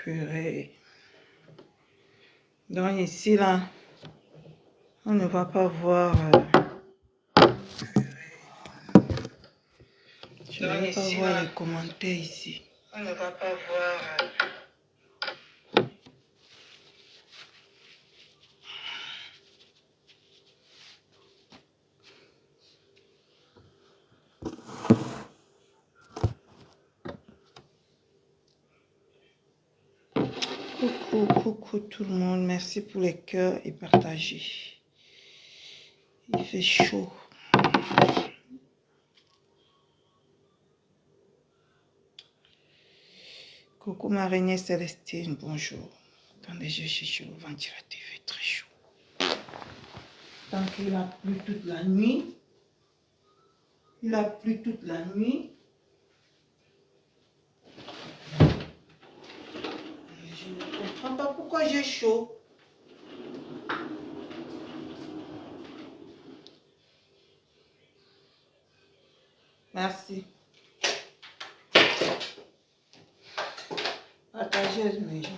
Purée. Donc ici, là, on ne va pas voir... je ne vais pas voir les commentaires ici. On ne va pas voir... Coucou tout le monde. Merci pour les cœurs et partagez. Il fait chaud. Coucou ma araignée Célestine, bonjour. Attendez, je suis sur le ventilateur, il fait très chaud. Tant qu'il a plu toute la nuit. Il a plu toute la nuit. Je ne comprends pas pourquoi j'ai chaud. Merci. Partagez mes gens.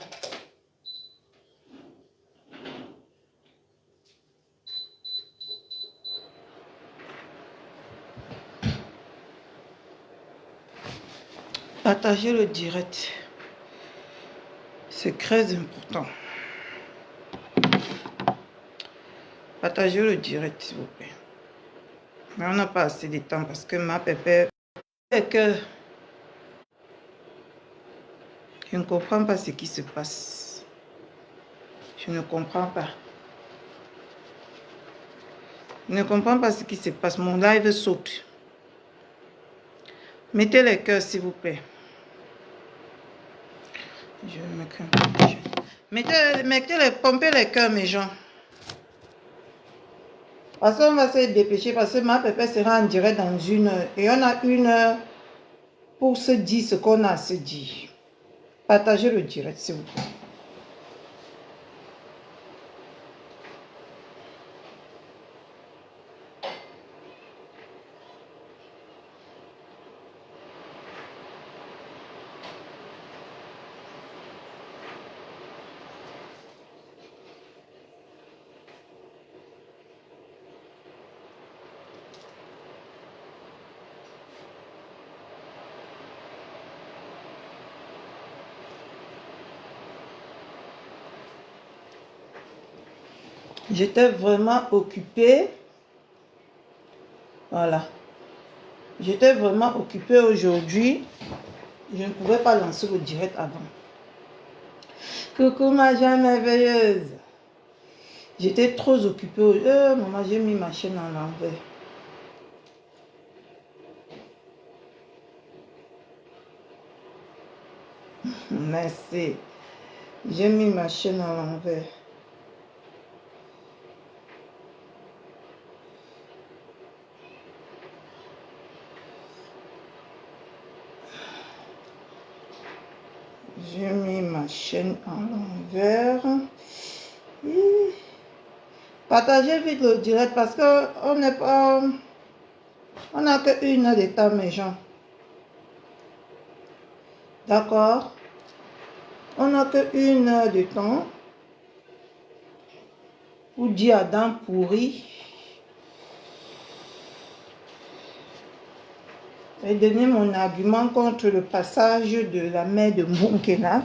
Partagez le direct. C'est très important. Partagez le direct, s'il vous plaît. Mais on n'a pas assez de temps parce que ma pépère... C'est que... Je ne comprends pas ce qui se passe. Je ne comprends pas. Je ne comprends pas ce qui se passe. Mon live saute. Mettez les cœurs, s'il vous plaît. Je me crains. Mettez les, pompez les cœurs, mes gens. Parce qu'on va se dépêcher, parce que ma pépé sera en direct dans 1 heure. Et on a 1 heure pour se dire ce qu'on a à se dire. Partagez le direct, s'il vous plaît. J'étais vraiment occupée. Voilà. J'étais vraiment occupée aujourd'hui. Je ne pouvais pas lancer le direct avant. Coucou ma jeune merveilleuse. J'étais trop occupée. Maman, j'ai mis ma chaîne en l'envers. Merci. J'ai mis ma chaîne à l'envers. J'ai mis ma chaîne à l'envers. Partagez vite le direct parce que on n'est pas... On n'a que 1 heure de temps, mes gens. D'accord? On n'a que 1 heure de temps pour dire à dents pourries et donner mon argument contre le passage de la mer de Munkena.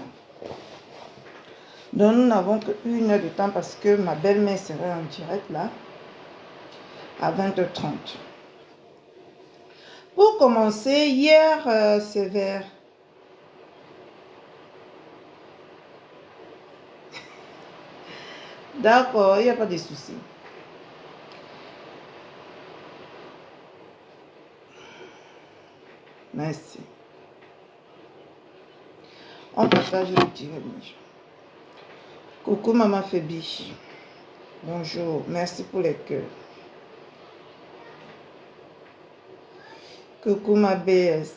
Donc nous n'avons que 1 heure de temps parce que ma belle-mère serait en direct là à 20h30. Pour commencer, hier c'est vers... D'accord, il n'y a pas de souci. Merci. On partage le direct. Coucou maman Fébi. Bonjour, merci pour les cœurs. Coucou ma BS.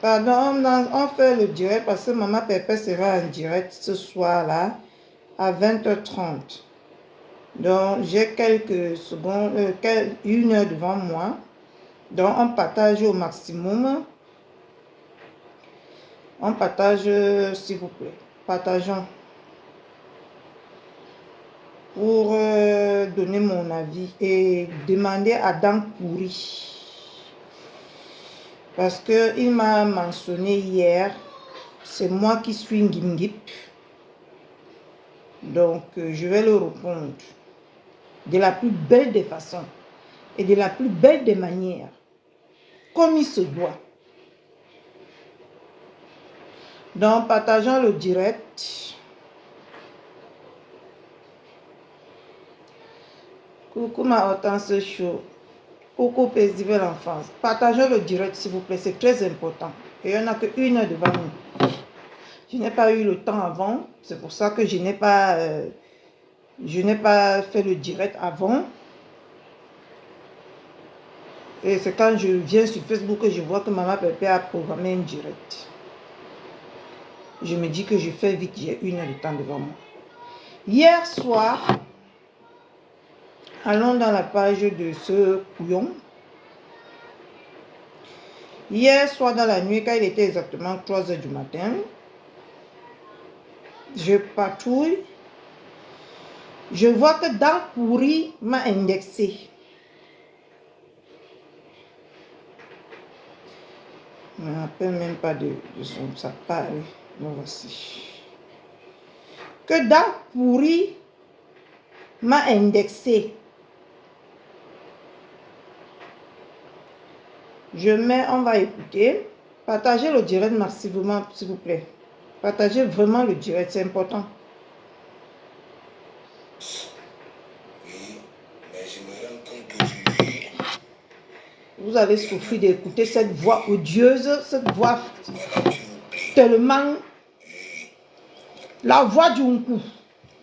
Pardon, on fait le direct parce que maman Pépé sera en direct ce soir là à 20h30. Donc j'ai quelques secondes, 1 heure devant moi. Donc on partage au maximum. On partage s'il vous plaît. partageons. Pour donner mon avis et demander à Dan Pourri. Parce qu'il m'a mentionné hier, c'est moi qui suis Ngimgip. Donc, je vais le répondre de la plus belle des façons et de la plus belle des manières, comme il se doit. Donc, partageons le direct. Coucou ma Hortense Chaud. Coucou paisible enfance. Partageons le direct s'il vous plaît, c'est très important. Et il n'y en a qu'une heure devant nous. Je n'ai pas eu le temps avant, c'est pour ça que je n'ai pas fait le direct avant. Et c'est quand je viens sur Facebook que je vois que Maman Pépé a programmé un direct. Je me dis que je fais vite, j'ai une heure de temps devant moi. Hier soir, allons dans la page de ce couillon. Hier soir dans la nuit, quand il était exactement 3 heures du matin, je patrouille. Je vois que Dan Pourri m'a indexé. Je ne me rappelle même pas de son ça part. Bon, voici. Que Dan Pourri m'a indexé. Je mets, on va écouter. Partagez le direct massivement, s'il vous plaît. Partagez vraiment le direct, c'est important. Oui, mais je me rends compte qu'aujourd'hui, Vous avez souffert d'écouter cette voix odieuse, cette voix tellement... La voix du Nkou.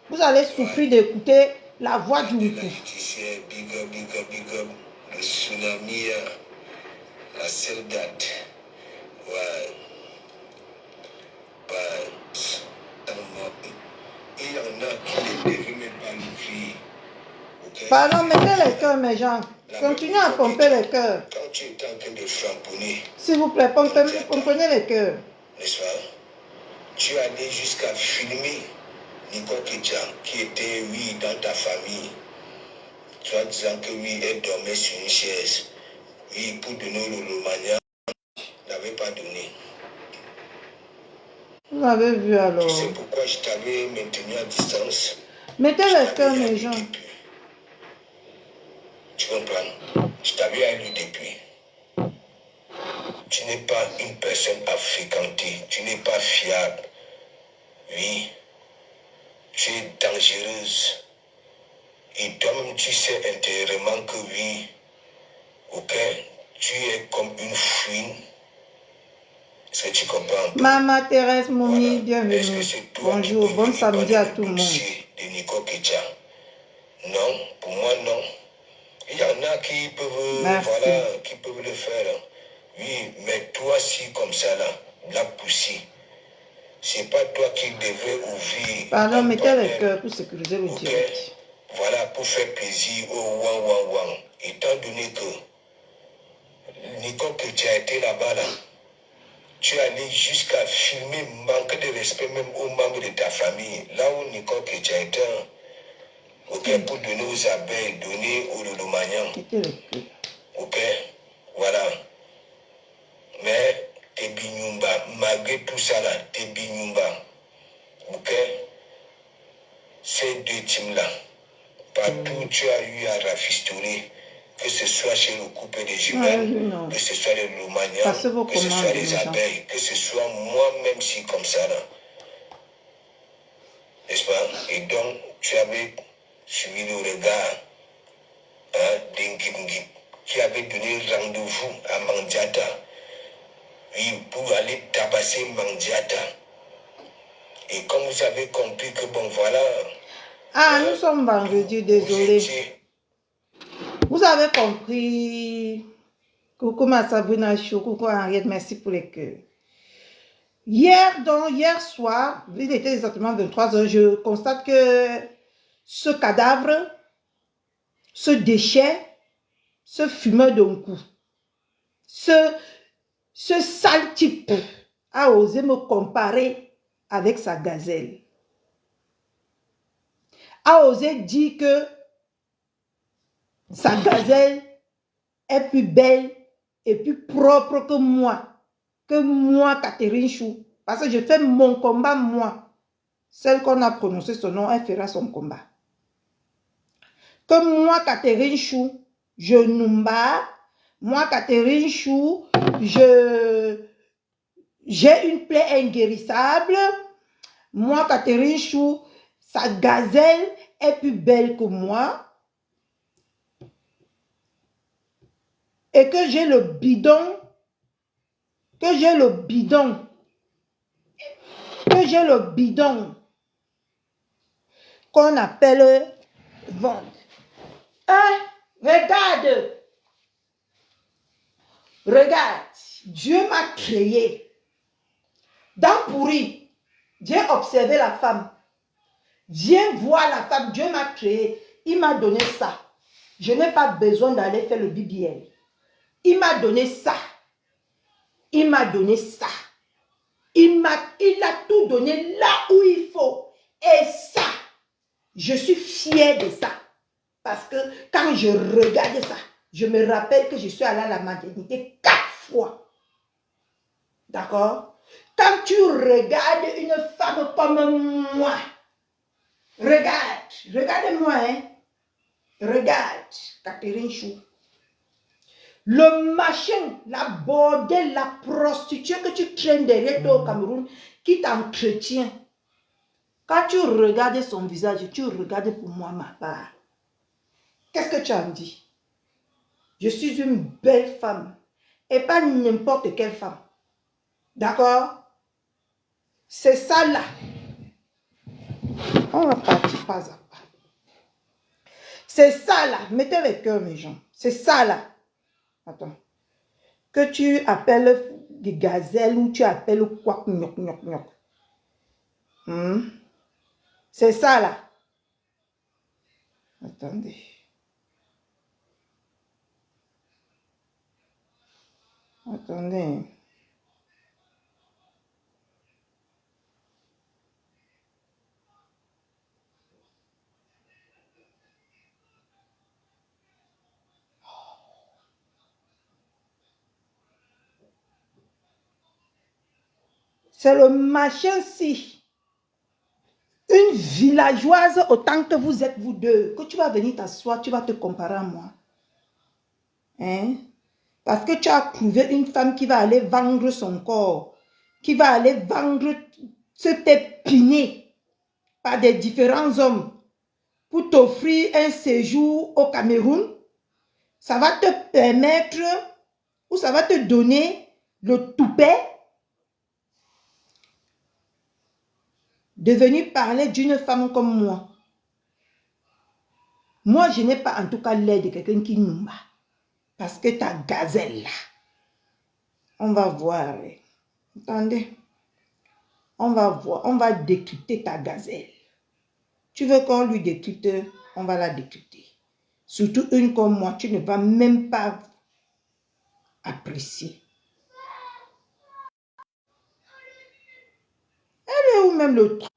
Vous allez souffrir d'écouter la voix du Nkou. Big up, le tsunami, la seule date. Ouais. Il y en a qui ne devaient même pas l'ouvrir. Okay? Pardon, mettez les cœurs, mes gens. Continuez à pomper les cœurs. Quand tu es en train de framponner, S'il vous plaît, pompez les cœurs. n'est-ce pas? Tu es allé jusqu'à filmer Nico Kedja, qui était, oui, dans ta famille. Toi disant que oui, elle dormait sur une chaise. Oui, pour donner le Romagna, n'avait pas donné. Vous avez vu alors. Tu sais pourquoi je t'avais maintenu à distance? Mettez les cœurs, mes gens. Tu comprends? Je t'avais allu depuis. Tu n'es pas une personne à fréquenter. Tu n'es pas fiable. Oui. Tu es dangereuse. Et toi-même, tu sais intérieurement que oui. Ok? Tu es comme une fouine. Est-ce que tu comprends? Maman Thérèse Moumi, Voilà. bienvenue. Bonjour, bon samedi à tout le monde. De Nico Kedja. Non, pour moi, non. Il y en a qui peuvent, voilà, qui peuvent le faire. Oui, mais toi, si comme ça, là, la poussie, c'est pas toi qui devais ouvrir. Pardon, mettez les cœurs pour sécuriser le direct. Voilà, pour faire plaisir au ouan. Étant donné que Nico Kedja était là-bas, là, tu es allé jusqu'à filmer, manque de respect même aux membres de ta famille. Là où Nico Kedja était, ok, pour donner aux abeilles, donner aux Lolomanians. Ok, voilà. Mais t'es binyumba, malgré tout ça là, t'es binyumba. Ok, ces deux teams-là, partout tu as eu à rafistoler, que ce soit chez le couple des jumelles, que ce soit les Lomanians, que ce soit les abeilles, que ce soit moi-même si comme ça là. N'est-ce pas? Et donc, tu avais suivi le regard d'Ngimgip qui avait donné rendez-vous à Mandiata. Oui, pour aller tabasser Mandiata. Et comme vous avez compris que bon voilà. Ah, nous sommes vendredi, désolé. Vous avez compris. Coucou ma Sabrina Chou, coucou Henriette, merci pour les cœurs. Hier soir, il était exactement 23 heures, je constate que ce cadavre, ce déchet, ce fumeur d'un coup, ce sale type a osé me comparer avec sa gazelle. A osé dire que sa gazelle est plus belle et plus propre que moi, Catherine Chou. Parce que je fais mon combat, moi. Celle qu'on a prononcé son nom, elle fera son combat. Que moi, Catherine Chou, je numba. Moi, Catherine Chou, j'ai une plaie inguérissable. Moi, Catherine Chou, sa gazelle est plus belle que moi. Et que j'ai le bidon, qu'on appelle vendre. Hein? Regarde, Dieu m'a créé. Dans pourri, j'ai observé la femme. Viens voir la femme, Dieu m'a créé. Il m'a donné ça. Je n'ai pas besoin d'aller faire le BBL. Il m'a donné ça. Il m'a donné ça. Il a tout donné là où il faut. Et ça, je suis fière de ça. Parce que quand je regarde ça, je me rappelle que je suis allée à la maternité 4 fois. D'accord? Quand tu regardes une femme comme moi, regarde-moi, hein? Regarde, Catherine Chou. Le machin, la bordelle, la prostituée que tu traînes derrière toi au Cameroun, qui t'entretient. Quand tu regardes son visage, tu regardes pour moi ma part. Qu'est-ce que tu en dis? Je suis une belle femme. Et pas n'importe quelle femme. D'accord? C'est ça là. On va partir pas à pas. C'est ça là. Mettez le cœur, mes gens. C'est ça là. Attends. Que tu appelles des gazelles ou tu appelles quoi? C'est ça là. Attendez. Attendez. C'est le machin-ci. Une villageoise autant que vous êtes vous deux. Que tu vas venir t'asseoir, tu vas te comparer à moi. Hein? Parce que tu as trouvé une femme qui va aller vendre son corps. Qui va aller vendre, se t'épiner par des différents hommes. Pour t'offrir un séjour au Cameroun. Ça va te permettre, ou ça va te donner le toupet de venir parler d'une femme comme moi. Moi, je n'ai pas en tout cas l'air de quelqu'un qui nous bat. Parce que ta gazelle là, on va voir. Attendez. On va voir, on va décrypter ta gazelle. Tu veux qu'on lui décrypte, on va la décrypter. Surtout une comme moi, tu ne vas même pas apprécier. Elle est où même le truc?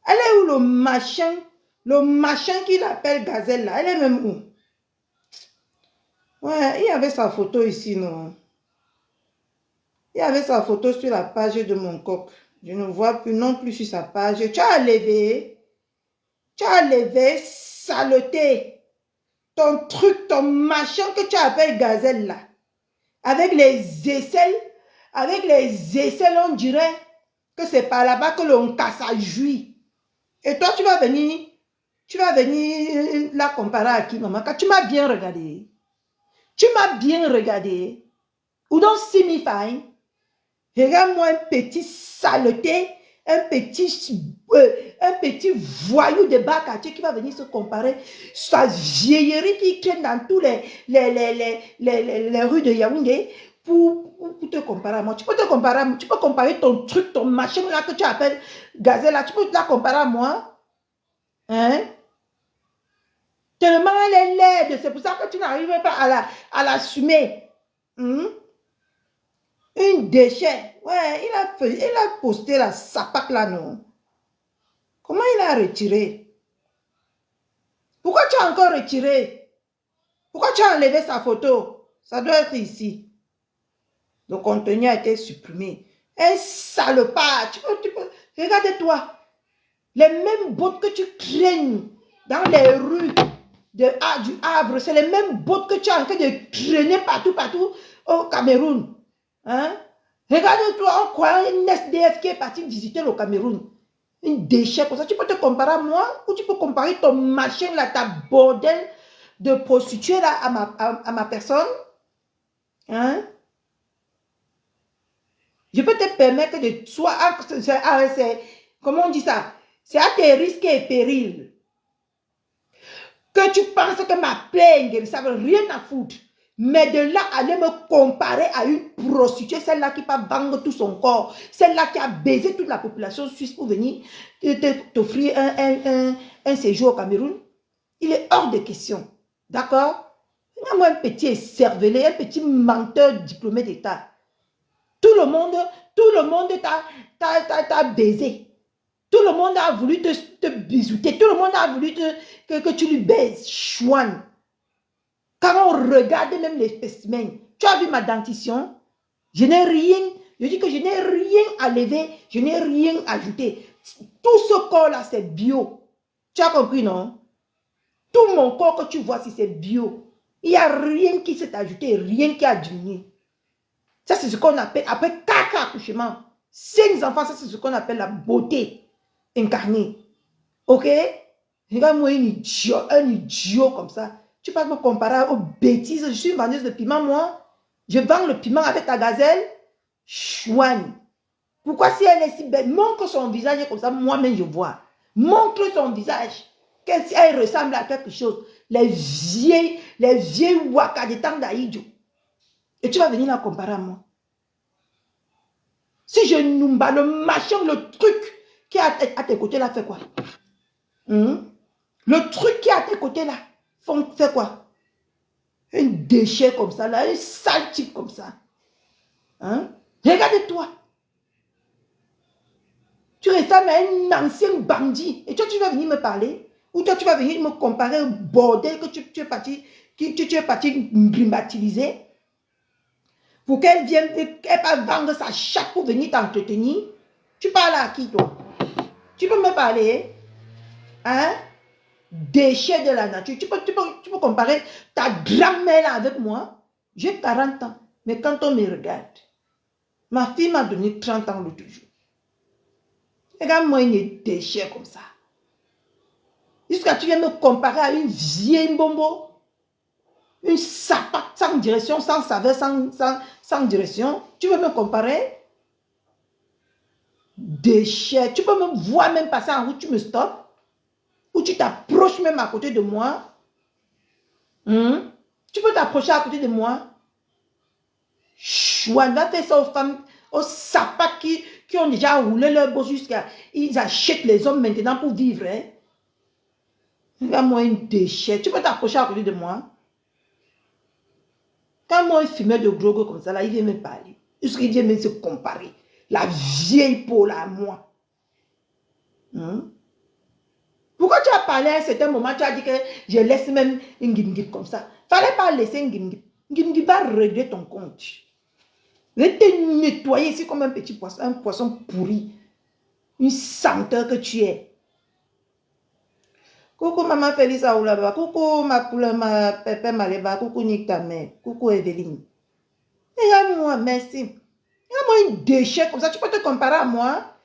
Elle est où le machin qu'il appelle gazelle là? Elle est même où? Ouais, il y avait sa photo ici, non? Il y avait sa photo sur la page de mon coq. Je ne vois plus non plus sur sa page. Tu as levé, saleté. Ton truc, ton machin que tu appelles gazelle là. Avec les aisselles, on dirait que c'est par là-bas que l'on casse à jouir. Et toi, tu vas venir la comparer à qui, maman? Quand tu m'as bien regardé. Ou donc signifie, regarde-moi un petit saleté, un petit voyou de bas quartier qui va venir se comparer sa vieillerie qui traîne dans tous les rues de Yaoundé pour te comparer à moi. Tu peux comparer ton truc, ton machin là que tu appelles gazelle là, tu peux la comparer à moi? Hein? Tellement elle est laide, c'est pour ça que tu n'arrives pas à l'assumer. Une déchet. Ouais, il a posté la sapac là, non? Comment il a retiré? Pourquoi tu as encore retiré? Pourquoi tu as enlevé sa photo? Ça doit être ici. Le contenu a été supprimé. Un salopard. Regarde-toi. Les mêmes bottes que tu craignes dans les rues du Havre, c'est les mêmes bottes que tu es en train de traîner partout au Cameroun. Hein? Regarde-toi, on croit un SDF qui est parti visiter le Cameroun. Une déchet comme ça. Tu peux te comparer à moi ou tu peux comparer ton machin là, ta bordel de prostituée là à ma personne. Hein? Je peux te permettre de soit, comment on dit ça? C'est à tes risques et périls. Que tu penses que ma plainte, ça veut rien à foutre. Mais de là, aller me comparer à une prostituée, celle-là qui va vendre tout son corps, celle-là qui a baisé toute la population suisse pour venir t'offrir un séjour au Cameroun, il est hors de question. D'accord? Moi, un petit cervelé, un petit menteur diplômé d'État. Tout le monde t'a baisé. Tout le monde a voulu te bisouter. Tout le monde a voulu que tu lui baises. Chouane. Quand on regarde même les spécimens, tu as vu ma dentition? Je n'ai rien. Je dis que je n'ai rien à lever. Je n'ai rien ajouté. Tout ce corps-là, c'est bio. Tu as compris, non? Tout mon corps que tu vois, si c'est bio. Il n'y a rien qui s'est ajouté, rien qui a diminué. Ça, c'est ce qu'on appelle, après 4 accouchements, 5 enfants, ça, c'est ce qu'on appelle la beauté incarnée. Ok? Regarde-moi un idiot comme ça. Tu peux me comparer aux bêtises. Je suis une vendeuse de piment, moi. Je vends le piment avec ta gazelle. Chouane. Pourquoi si elle est si belle? Montre son visage comme ça, moi-même je vois. Montre son visage. Elle ressemble à quelque chose. Les vieilles waka des temps d'Aïdjo. Et tu vas venir la comparer à moi. Si je numba le machin, le truc qui est à tes côtés là, fait quoi? Le truc qui est à tes côtés là, fait quoi? Un déchet comme ça, là, un sale type comme ça. Hein? Regarde-toi. Tu ressembles à un ancien bandit. Et toi, tu vas venir me parler? Ou toi, tu vas venir me comparer au bordel que tu es parti grimatiliser? Pour qu'elle vienne, elle va vendre sa chatte pour venir t'entretenir. Tu parles à qui, toi? Tu peux me parler? Hein? Déchet de la nature. Tu peux comparer ta grand-mère avec moi? J'ai 40 ans. Mais quand on me regarde, ma fille m'a donné 30 ans l'autre jour. Regarde-moi une déchet comme ça. Jusqu'à tu viens me comparer à une vieille bombo. Une sapate sans direction, sans saveur, sans direction. Tu veux me comparer? Déchet. Tu peux me voir même passer en route, tu me stoppes. Ou tu t'approches même à côté de moi. Tu peux t'approcher à côté de moi. Chouane, va faire ça aux femmes, aux sapates qui ont déjà roulé leur boss jusqu'à... Ils achètent les hommes maintenant pour vivre. Hein? Regarde-moi une déchet. Tu peux t'approcher à côté de moi. Quand moi, un fumeur de drogue comme ça, là, il vient me parler. Jusqu'il vient même se comparer. La vieille peau là à moi. Pourquoi tu as parlé à un certain moment, tu as dit que je laisse même une guimguip comme ça. Fallait pas laisser une guimguip. Une guimguip va régler ton compte. Je vais te nettoyer ici comme un petit poisson, un poisson pourri. Une senteur que tu es. Coucou maman Félix Aoulaba, coucou ma poule, ma pépé Maléba, coucou Nick ta mère, coucou Evelyne. Regarde-moi, merci. Regarde-moi une déchet comme ça, tu peux te comparer à moi.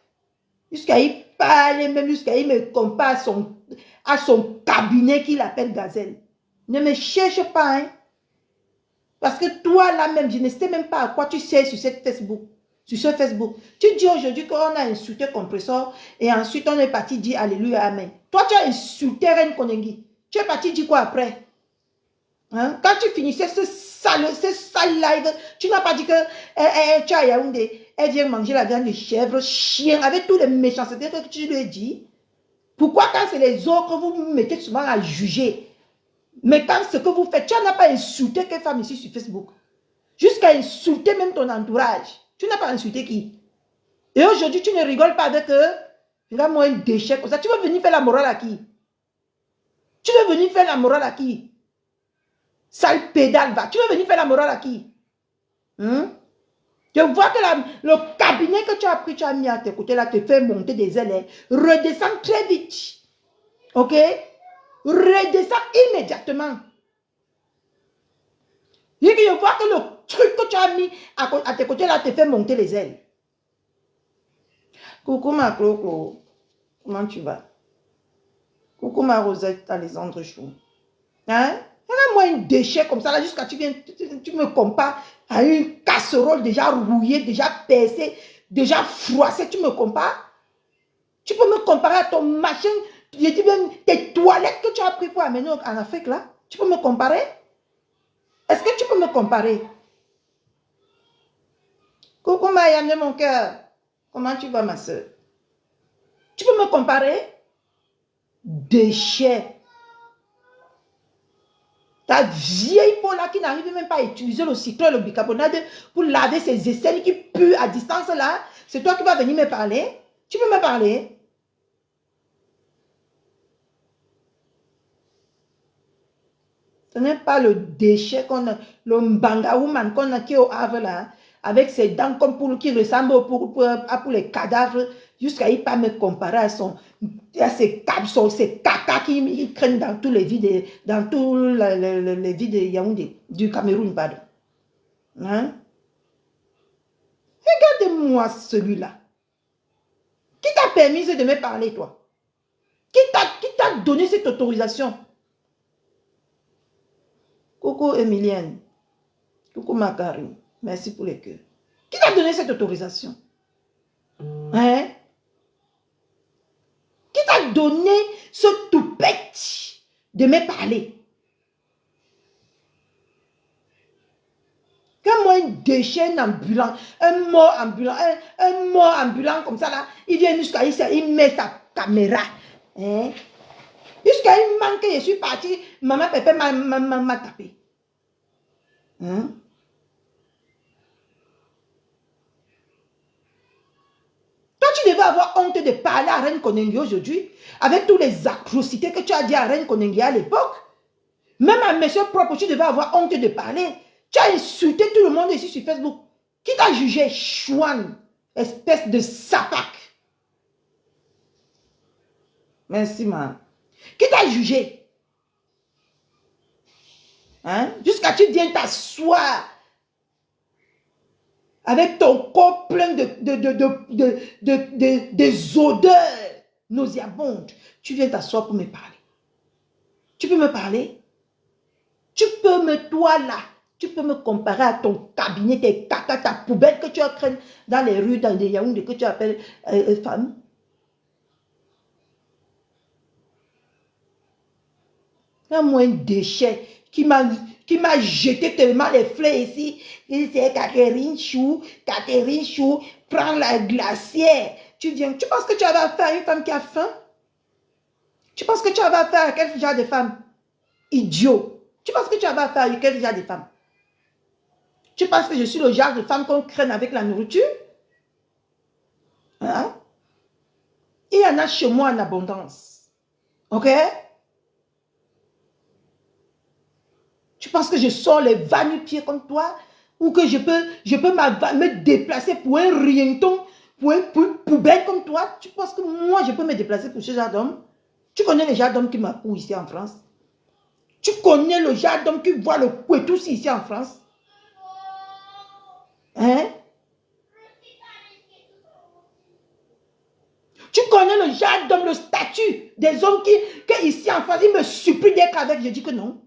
Jusqu'à y parler, même jusqu'à y me compare à son cabinet qu'il appelle Gazelle. Ne me cherche pas, hein. Parce que toi là-même, je ne sais même pas à quoi tu sais sur cette Facebook. Sur ce Facebook. Tu dis aujourd'hui qu'on a insulté Compressor et ensuite on est parti dire Alléluia, Amen. Toi, tu as insulté Reine Konengi. Tu es parti dire quoi après? Hein? Quand tu finissais ce sale live, tu n'as pas dit que tu as Yaoundé, elle vient manger la viande de chèvre, chien, avec tous les méchancetés que tu lui as dit. Pourquoi quand c'est les autres que vous vous mettez souvent à juger? Mais quand ce que vous faites, tu n'as pas insulté que femme ici sur Facebook. Jusqu'à insulter même ton entourage. Tu n'as pas insulté qui? Et aujourd'hui, tu ne rigoles pas avec eux. Regarde-moi un déchet comme ça. Tu veux venir faire la morale à qui? Tu veux venir faire la morale à qui? Sale pédale, va. Tu veux venir faire la morale à qui? Je vois que le cabinet que tu as pris, tu as mis à tes côtés, là, te fait monter des ailes. Redescends très vite. Ok? Redescends immédiatement. Je vois que le truc que tu as mis à tes côtés, là, te fait monter les ailes. Coucou ma Clo-Clo. Comment tu vas? Coucou ma Rosette Alexandre Chou. Hein? Regarde-moi un déchet comme ça, là, jusqu'à tu me compares à une casserole déjà rouillée, déjà percée, déjà froissée. Tu me compares? Tu peux me comparer à ton machin, je dis même tes toilettes que tu as pris pour amener en Afrique, là? Tu peux me comparer? Est-ce que tu peux me comparer? Coucou Mayam de mon cœur. Comment tu vas, ma soeur? Tu peux me comparer? Déchet. Ta vieille peau là qui n'arrive même pas à utiliser le cyclone, le bicarbonate pour laver ses aisselles qui puent à distance là. C'est toi qui vas venir me parler? Tu peux me parler? Ce n'est pas le déchet qu'on a, le mbanga woman qu'on a qui est au Havre là, avec ses dents comme pour qui ressemble pour les cadavres, jusqu'à il pas me comparer à ses caca qui traînent dans tous les vies dans tous les vies de Yaoundé, du Cameroun, pardon. Hein? Regarde-moi celui-là. Qui t'a permis de me parler, toi? Qui t'a donné cette autorisation? Coucou Emilienne. Coucou Macarine. Merci pour les cœurs. Qui t'a donné cette autorisation? Hein? Qui t'a donné ce toupette de me parler? Quand moi, un déchet ambulant, un mort ambulant comme ça, là, il vient jusqu'à ici, il met sa caméra. Hein? Jusqu'à il manque, je suis parti, maman pépé m'a tapé. Hein? Toi, tu devais avoir honte de parler à Reine Konengi aujourd'hui, avec toutes les atrocités que tu as dit à Reine Konengi à l'époque. Même à monsieur propre, tu devais avoir honte de parler. Tu as insulté tout le monde ici sur Facebook. Qui t'a jugé? Chouane, espèce de sapac. Merci, man. Qui t'a jugé? Hein? Jusqu'à tu viens t'asseoir avec ton corps plein des odeurs nauséabondes. Tu viens t'asseoir pour me parler. Tu peux me parler? Tu peux toi là, tu peux me comparer à ton cabinet, tes caca, ta poubelle que tu as traîné dans les rues, dans des Yaoundé que tu appelles femme. Il y a moins de déchets qui m'a jeté tellement les fleurs ici. Il dit Catherine Chou, prends la glacière. Tu viens, tu penses que tu vas faire à une femme qui a faim? Tu penses que tu vas faire à quel genre de femme? Idiot. Tu penses que tu vas faire à quel genre de femme? Tu penses que je suis le genre de femme qu'on craigne avec la nourriture? Hein? Il y en a chez moi en abondance. Ok? Tu penses que je sors les va-nu-pieds comme toi? Ou que je peux me déplacer pour un rienton, pour une poubelle comme toi? Tu penses que moi, je peux me déplacer pour ce genre d'homme? Tu connais le genre d'homme qui m'accourt ici en France? Tu connais le genre d'homme qui voit le couetou ici en France? Hein? Tu connais le genre d'homme, le statut des hommes qui ici en France, ils me supplient d'être avec. Je dis que non.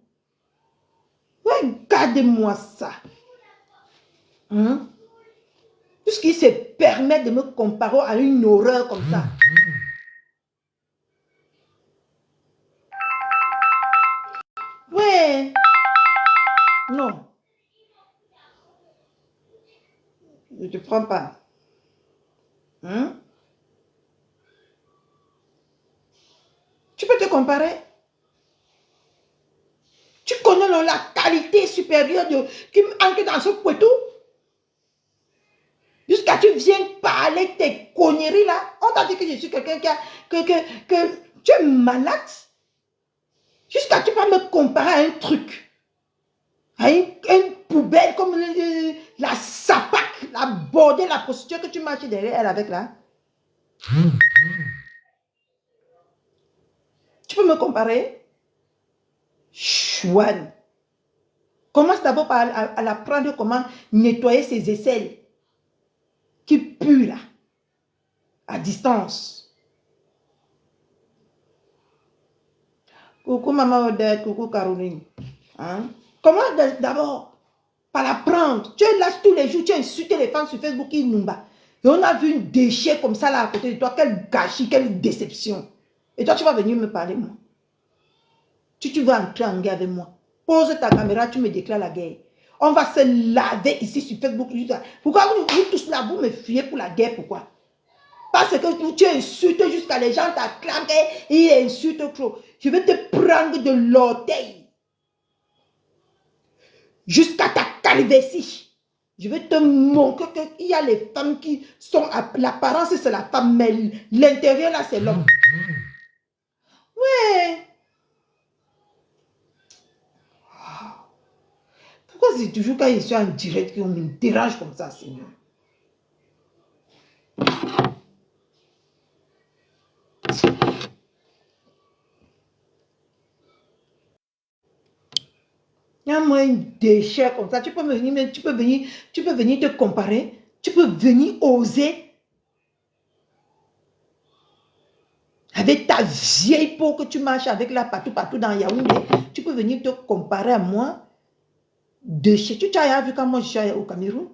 Regardez-moi ça. Hein? Puisqu'il se permet de me comparer à une horreur comme ça. Ouais. Non. Je ne te prends pas. Hein? Tu peux te comparer? Tu connais la qualité supérieure qui manque dans ce poitou? Jusqu'à tu viens parler tes conneries là. On t'a dit que je suis quelqu'un qui a... Que tu es malade. Jusqu'à tu vas me comparer à un truc. À une poubelle comme la sapac, la bordée, la prostituée que tu marches derrière elle avec là. Tu peux me comparer? Chouane. Commence d'abord par à l'apprendre comment nettoyer ses aisselles qui puent là, à distance. Coucou maman Odette, coucou Caroline. Hein? Commence d'abord par l'apprendre. Tu es là tous les jours, tu insultes les femmes sur Facebook qui nous battent. Et on a vu une déchet comme ça là à côté de toi. Quel gâchis, quelle déception. Et toi, tu vas venir me parler, moi. Tu vas entrer en guerre avec moi. Pose ta caméra, tu me déclares la guerre. On va se laver ici sur Facebook. Pourquoi vous tous là, vous me fuyez pour la guerre? Pourquoi? Parce que tu insultes jusqu'à les gens t'acclament et ils insultent trop. Je vais te prendre de l'orteil jusqu'à ta calvitie. Je vais te montrer qu'il y a les femmes qui sont... L'apparence, c'est la femme, mais l'intérieur, là, c'est l'homme. Ouais. Pourquoi c'est toujours quand je suis en direct qu'on me dérange comme ça, Seigneur? Il y a moins un déchet comme ça. Tu peux venir te comparer. Tu peux venir oser. Avec ta vieille peau que tu marches avec là partout dans Yaoundé. Tu peux venir te comparer à moi. Déchet. Tu as vu quand moi je suis au Cameroun?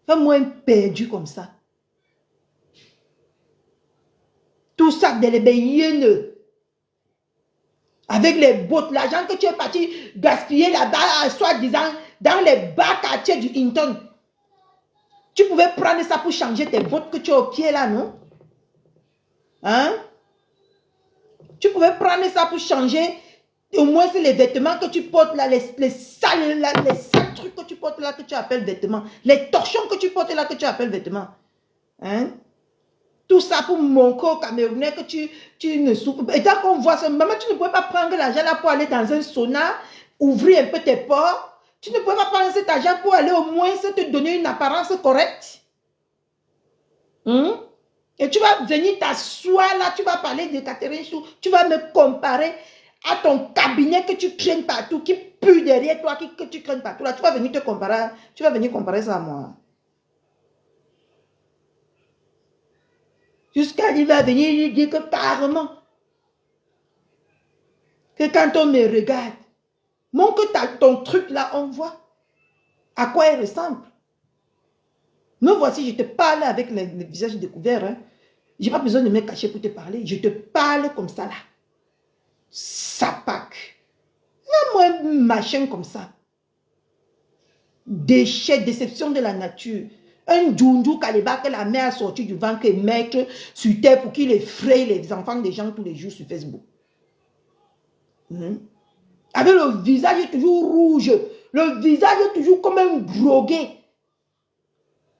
Fais-moi un perdu comme ça. Tout ça de l'ébéienne. Avec les bottes, l'argent que tu es parti gaspiller là-bas, soi-disant, dans les bas quartiers du Hinton. Tu pouvais prendre ça pour changer tes bottes que tu as au pied là, non? Hein? Tu pouvais prendre ça pour changer au moins les vêtements que tu portes là, les sales trucs que tu portes là que tu appelles vêtements. Les torchons que tu portes là que tu appelles vêtements. Hein? Tout ça pour mon corps camerounais que tu ne souffres. Et tant qu'on voit ça, maman, tu ne pouvais pas prendre l'argent là pour aller dans un sauna, ouvrir un peu tes pores. Tu ne pouvais pas prendre cet argent pour aller au moins te donner une apparence correcte. Et tu vas venir t'asseoir là, tu vas parler de Catherine Chou, tu vas me comparer à ton cabinet que tu craignes partout, qui pue derrière toi, que tu craignes partout là. Tu vas venir te comparer, tu vas venir comparer ça à moi. Jusqu'à il va venir lui dire que carrément, que quand on me regarde, montre que ton truc là, on voit à quoi il ressemble. Me voici, je te parle avec le visage découvert. Hein. Je n'ai pas besoin de me cacher pour te parler. Je te parle comme ça là. Sapac. Non, moi, un machin comme ça. Déchet, déception de la nature. Un djoundjou kaleba que la mère a sorti du ventre et mettre sur terre pour qu'il effraie les enfants des gens tous les jours sur Facebook. Avec le visage toujours rouge. Le visage toujours comme un drogué.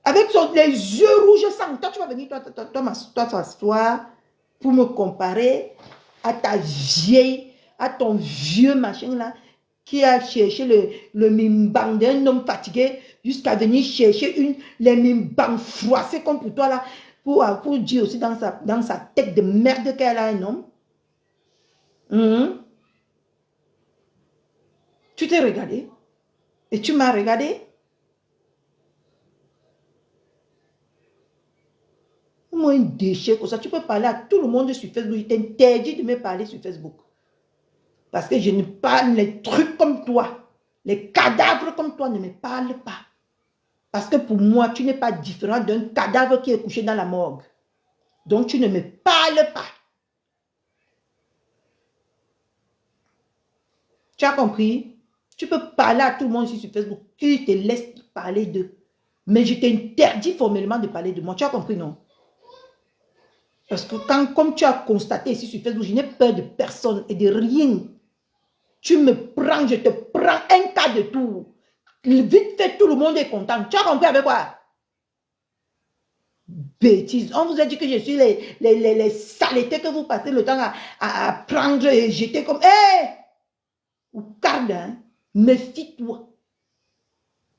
Avec les yeux rouges sang. Toi, tu vas venir, toi t'asseoir pour me comparer à ta vieille, à ton vieux machin là, qui a cherché le mimbang d'un homme fatigué jusqu'à venir chercher les mimbangs froissés comme pour toi là, pour dire aussi dans sa tête de merde qu'elle a un homme. Tu t'es regardé et tu m'as regardé. Moi, un déchet comme ça, tu peux parler à tout le monde sur Facebook. Je t'interdis de me parler sur Facebook. Parce que je ne parle les trucs comme toi. Les cadavres comme toi ne me parlent pas. Parce que pour moi, tu n'es pas différent d'un cadavre qui est couché dans la morgue. Donc, tu ne me parles pas. Tu as compris? Tu peux parler à tout le monde ici sur Facebook. Tu te laisses parler d'eux. Mais je t'interdis formellement de parler de moi. Tu as compris, non? Parce que comme tu as constaté ici sur Facebook, je n'ai peur de personne et de rien. Tu me prends, je te prends un cas de tout. Vite fait, tout le monde est content. Tu as compris avec quoi? bêtises. On vous a dit que je suis les saletés que vous passez le temps à prendre et jeter comme... Hé! Ou garde, hein? Méfie-toi.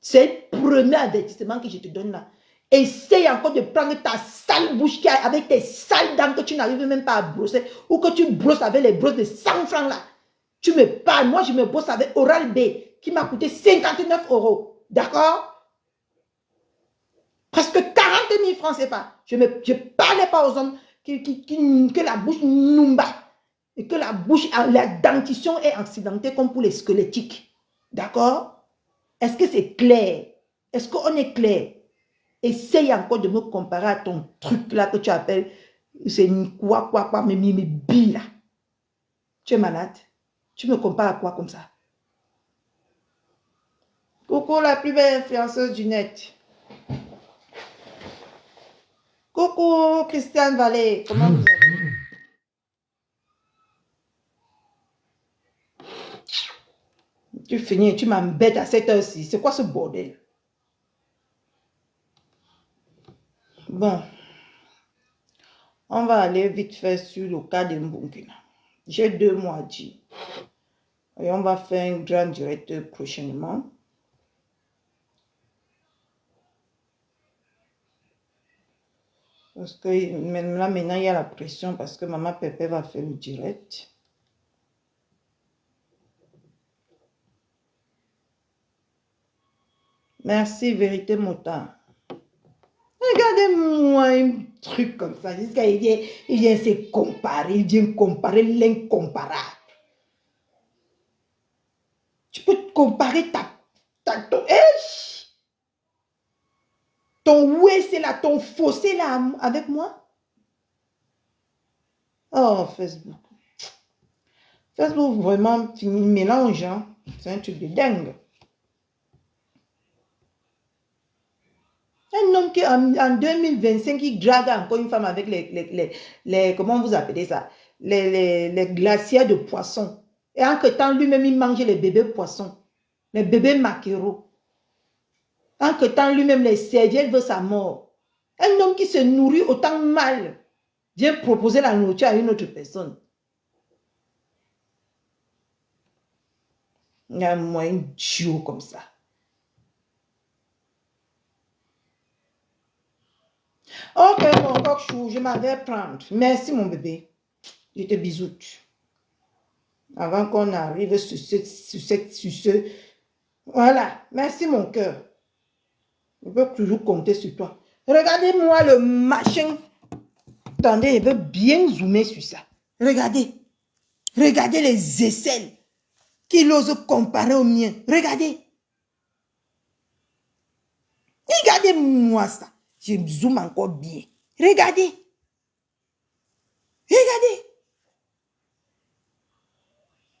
C'est le premier avertissement que je te donne là. Essaye encore de prendre ta sale bouche qui a, avec tes sales dents que tu n'arrives même pas à brosser ou que tu brosses avec les brosses de 100 francs là. Tu me parles, moi je me brosse avec Oral-B qui m'a coûté 59 €. D'accord? Presque 40 000 francs, c'est pas. Je ne parlais pas aux hommes que la bouche numba et que la bouche, la dentition est accidentée comme pour les squelettiques. D'accord? Est-ce que c'est clair? Est-ce qu'on est clair? Essaye encore de me comparer à ton truc là que tu appelles, c'est quoi, mais bi là. Tu es malade? Tu me compares à quoi comme ça? Coucou la plus belle influenceuse du net. Coucou Christiane Vallée, comment vous allez? Tu finis, tu m'embêtes à cette heure-ci. C'est quoi ce bordel? Bon, on va aller vite fait sur le cas de Mbongina. J'ai 2 mois à dire. Et on va faire un grand direct prochainement. Parce que là, maintenant, il y a la pression parce que Maman Pépé va faire le direct. Merci, Vérité Mota. Regardez-moi un truc comme ça. Il vient se comparer. Il vient comparer l'incomparable. Tu peux te comparer ton c'est là, ton fossé là avec moi. Oh, Facebook. Facebook, vraiment, tu mélanges. Hein? C'est un truc de dingue. Un homme qui en 2025, il drague encore une femme avec les comment vous appelez ça? Les glaciers de poissons. Et en que temps, lui-même, il mange les bébés poissons. Les bébés maquereaux. En que temps, lui-même, les serviettes veut sa mort. Un homme qui se nourrit autant mal vient proposer la nourriture à une autre personne. Il y a un moyen duo comme ça. Ok, mon coq-chou, je m'en vais prendre. Merci, mon bébé. Je te bisoute. Avant qu'on arrive sur ce... Voilà. Merci, mon cœur. Je peux toujours compter sur toi. Regardez-moi le machin. Attendez, je veux bien zoomer sur ça. Regardez. Regardez les aisselles qu'il ose comparer aux miens. Regardez. Regardez-moi ça. Je zoome encore bien. Regardez. Regardez.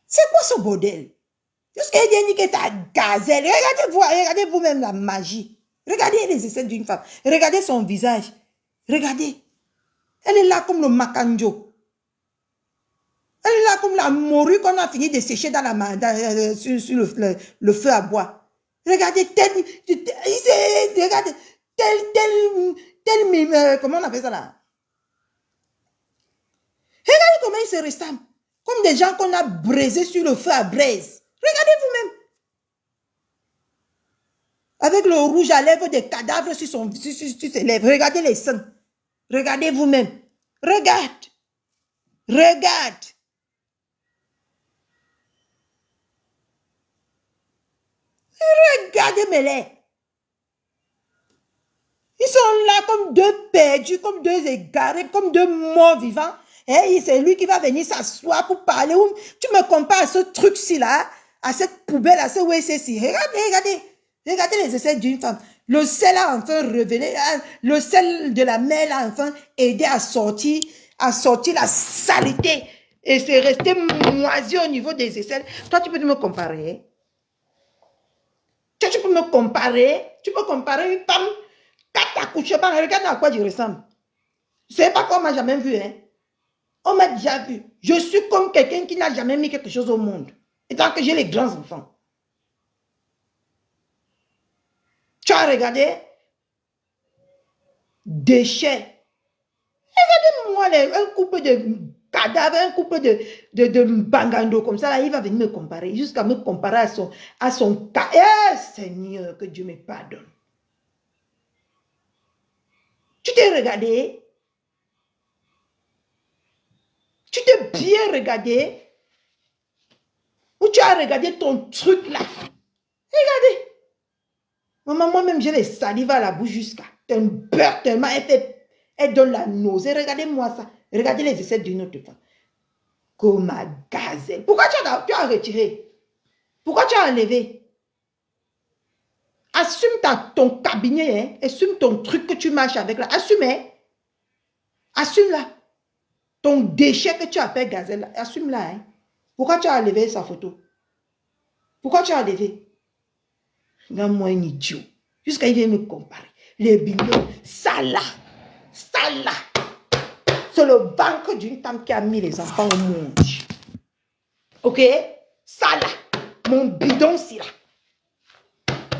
C'est quoi ce bordel? Jusqu'à dire que c'est gazelle. Regardez vous-même la magie. Regardez les aisselles d'une femme. Regardez son visage. Regardez. Elle est là comme le macanjo. Elle est là comme la morue qu'on a fini de sécher dans sur le feu à bois. Regardez, comment on appelle ça là? Regardez comment il se ressemble. Comme des gens qu'on a braisés sur le feu à braise. Regardez vous-même. Avec le rouge à lèvres des cadavres sur ses lèvres. Regardez les seins. Regardez vous-même. Regarde. Regarde. Regardez mes lèvres. Ils sont là comme deux perdus, comme deux égarés, comme deux morts vivants. Et c'est lui qui va venir s'asseoir pour parler. Tu me compares à ce truc-ci là, à cette poubelle, à ce WC-ci. Regardez les aisselles d'une femme. Le sel a enfin révélé, le sel de la mère a enfin aidé à sortir la saleté. Et c'est resté moisi au niveau des aisselles. Toi, tu peux me comparer. Tu peux me comparer. Tu peux comparer une femme. Quand t'accouches pas, regarde à quoi je ressemble. Je ne sais pas qu'on m'a jamais vu, hein. On m'a déjà vu. Je suis comme quelqu'un qui n'a jamais mis quelque chose au monde. Et tant que j'ai les grands enfants. Tu as regardé? déchets. Regardez-moi un couple de cadavres, un couple de bangando comme ça, là, il va venir me comparer, jusqu'à me comparer à son cas. Eh, Seigneur, que Dieu me pardonne. Tu t'es regardé? Tu t'es bien regardé? Ou tu as regardé ton truc là? Regardez. Maman, moi-même, j'ai les salives à la bouche jusqu'à. Un beurre tellement, elle donne la nausée. Regardez-moi ça. Regardez les essais d'une autre femme. Comme ma gazelle. Pourquoi tu as retiré? Pourquoi tu as enlevé? Assume ton cabinet, hein? Assume ton truc que tu marches avec là. Assume, hein? Assume là. Ton déchet que tu appelles gazelle là. Assume là, hein? Pourquoi tu as enlevé sa photo? Pourquoi tu as enlevé? Regarde-moi un idiot. Jusqu'à il vient me comparer. Les bignons, ça là. Ça là. C'est le banque d'une femme qui a mis les enfants au monde. Ok? Ça là. Mon bidon, c'est là.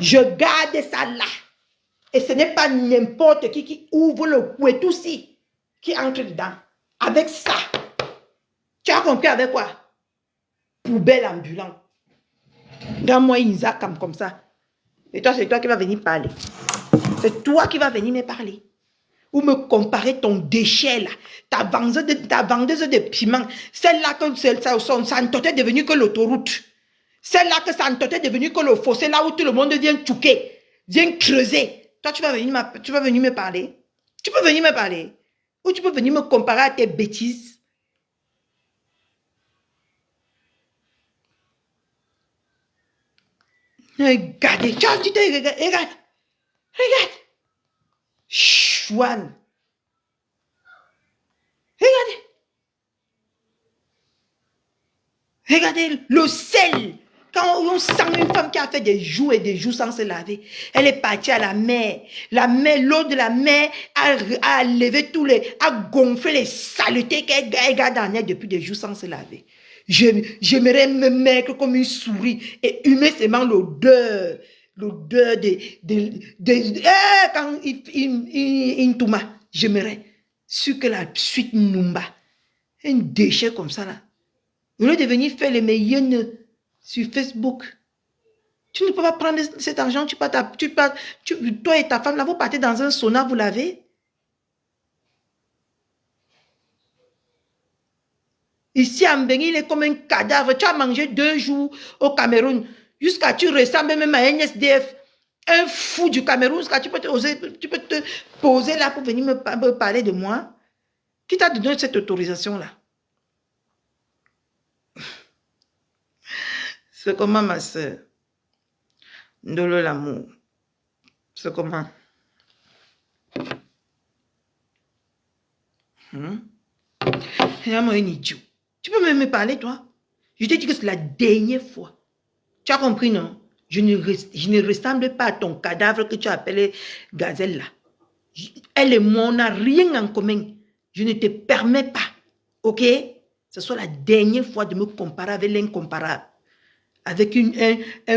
Je garde ça là. Et ce n'est pas n'importe qui ouvre le couette aussi qui entre dedans. Avec ça. Tu as compris avec quoi? Poubelle ambulante. Regarde-moi Isaac comme ça. Et toi, c'est toi qui vas venir parler. C'est toi qui vas venir me parler. Ou me comparer ton déchet là. Ta vendeuse de piment. Celle-là que ça ne t'était devenu que l'autoroute. Celle-là que ça ne t'était devenu que le fossé là où tout le monde vient chouquer. Vient creuser. Toi, tu vas venir me parler. Tu peux venir me parler. Ou tu peux venir me comparer à tes bêtises. Regardez. Tu te regardes. Regarde. Chouane. Regardez. Regardez le sel. Quand on sent une femme qui a fait des jours et des jours sans se laver, elle est partie à la mer. L'eau de la mer a levé a gonflé les saletés qu'elle garde en elle depuis des jours sans se laver. J'aimerais me mettre comme une souris et humer seulement l'odeur quand il touma. J'aimerais sur que la suite Numba. Un déchet comme ça là. Au lieu de venir faire les meilleurs nœuds sur Facebook, tu ne peux pas prendre cet argent, toi et ta femme là, vous partez dans un sauna, vous lavez. Ici à Mbengui, il est comme un cadavre. Tu as mangé 2 jours au Cameroun, jusqu'à tu ressembles même à un SDF, un fou du Cameroun, jusqu'à tu peux te poser là pour venir me parler de moi. Qui t'a donné cette autorisation là? C'est comment, ma soeur? Ndolo l'amour. C'est comment? Regarde-moi un idiot. Tu peux même me parler, toi? Je t'ai dit que c'est la dernière fois. Tu as compris, non? Je ne ressemble pas à ton cadavre que tu as appelé gazelle là. Elle et moi, on n'a rien en commun. Je ne te permets pas. Ok? Ce soit la dernière fois de me comparer avec l'incomparable. Avec une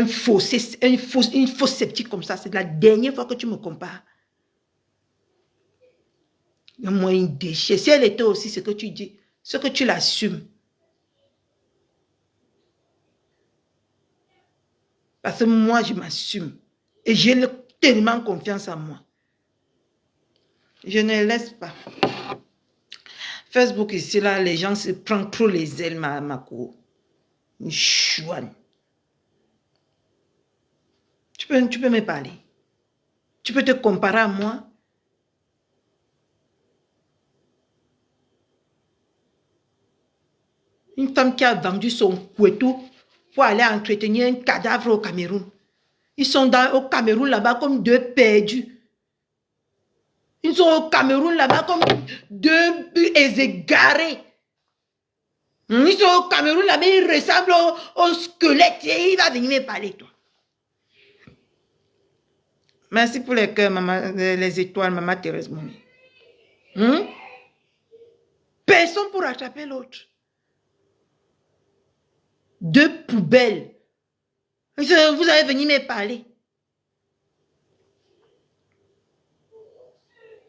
fausse sceptique comme ça. C'est la dernière fois que tu me compares. Moi, une déchet. Si elle était aussi ce que tu dis, ce que tu l'assumes. Parce que moi, je m'assume. Et j'ai tellement confiance en moi. Je ne laisse pas. Facebook ici, là, les gens se prennent trop les ailes, ma cour. Une chouane. Tu peux me parler. Tu peux te comparer à moi. Une femme qui a vendu son couteau pour aller entretenir un cadavre au Cameroun. Ils sont au Cameroun là-bas comme 2 perdus. Ils sont au Cameroun là-bas comme 2 égarés. Ils sont au Cameroun là-bas, ils ressemblent au squelette. Et il va venir me parler, toi. Merci pour les cœurs, maman, les étoiles, maman Thérèse Mouni. Personne pour attraper l'autre. 2 poubelles. Vous allez venir me parler.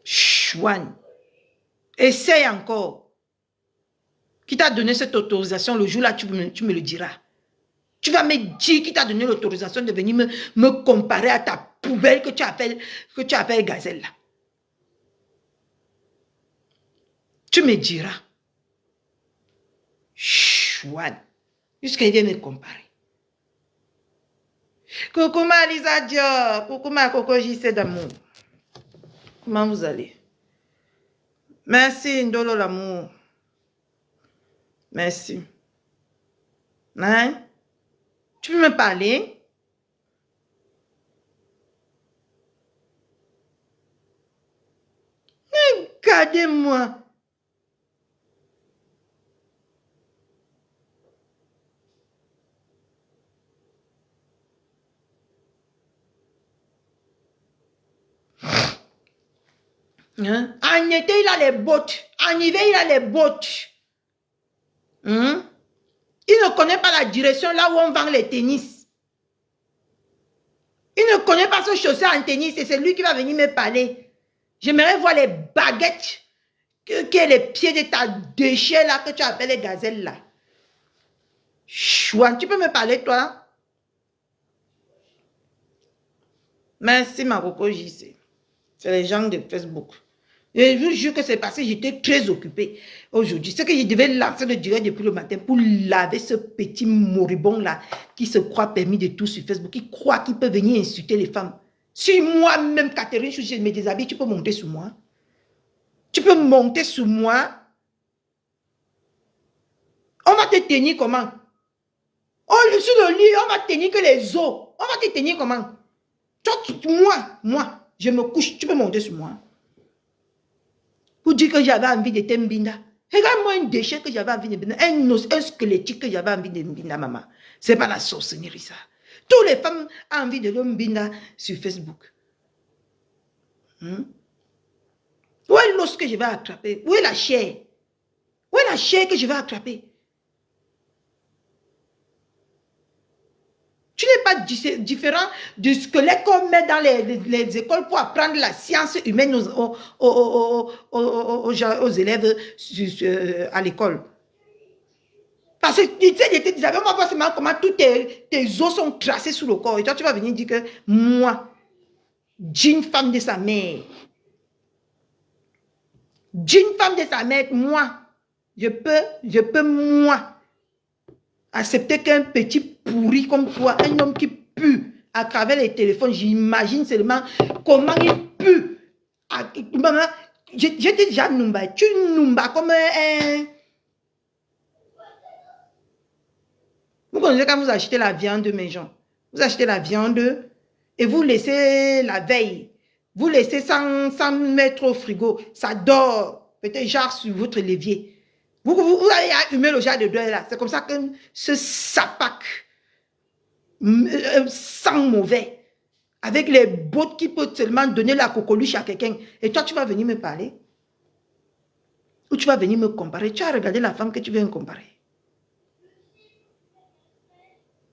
Chut. Chouane. Essaye encore. Qui t'a donné cette autorisation, le jour-là, tu me le diras. Tu vas me dire qui t'a donné l'autorisation de venir me comparer à ta poubelle que tu appelles gazelle là. Tu me diras. Chouane. Jusqu'à il vient me comparer. Coucou ma Lisa Dior. Coucou ma Coco JC d'amour. Comment vous allez? Merci Ndolo l'amour. Merci. Hein? Tu peux me parler? Regardez-moi. Hein? En été, il a les bottes. En hiver, il a les bottes. Hein? Il ne connaît pas la direction là où on vend les tennis. Il ne connaît pas ce chaussure en tennis et c'est lui qui va venir me parler. J'aimerais voir les baguettes qui est les pieds de ta déchet là que tu appelles les gazelles là. Chouan, tu peux me parler toi? Merci ma Coco JC. C'est les gens de Facebook. Et je vous jure que c'est parce que j'étais très occupée aujourd'hui. C'est que je devais lancer le direct depuis le matin pour laver ce petit moribond là qui se croit permis de tout sur Facebook, qui croit qu'il peut venir insulter les femmes. Si moi-même, Catherine, je me déshabille, tu peux monter sur moi. Tu peux monter sur moi. On va te tenir comment? Oh, sur le lit, on va tenir que les os. On va te tenir comment? Toi, moi, je me couche, tu peux monter sur moi. Pour dire que j'avais envie de t'embinda. Regarde-moi un déchet que j'avais envie de mbinda. Un squelettique que j'avais envie de mbinda, maman. C'est pas la sorcellerie, ça. Toutes les femmes ont envie de mbinda sur Facebook. Où est l'os que je vais attraper? Où est la chair? Où est la chair que je vais attraper? Tu n'es pas différent du squelette qu'on met dans les écoles pour apprendre la science humaine aux élèves à l'école. Parce que tu sais, on va voir seulement comment tous tes os sont tracés sur le corps. Et toi, tu vas venir dire que moi, d'une femme de sa mère, moi, je peux, moi, accepter qu'un petit pourri comme toi, un homme qui pue à travers les téléphones, j'imagine seulement comment il pue. Maman, j'étais déjà Numba. Tu Numba comme un... Vous connaissez quand vous achetez la viande, mes gens. Vous achetez la viande et vous laissez la veille. Vous laissez sans mettre au frigo. Ça dort. Peut-être genre sur votre levier. Vous allez allumer le genre de deuil là. C'est comme ça que ce sapac sang mauvais, avec les bottes qui peuvent seulement donner la coqueluche à quelqu'un. Et toi, tu vas venir me parler? Ou tu vas venir me comparer? Tu as regardé la femme que tu viens me comparer?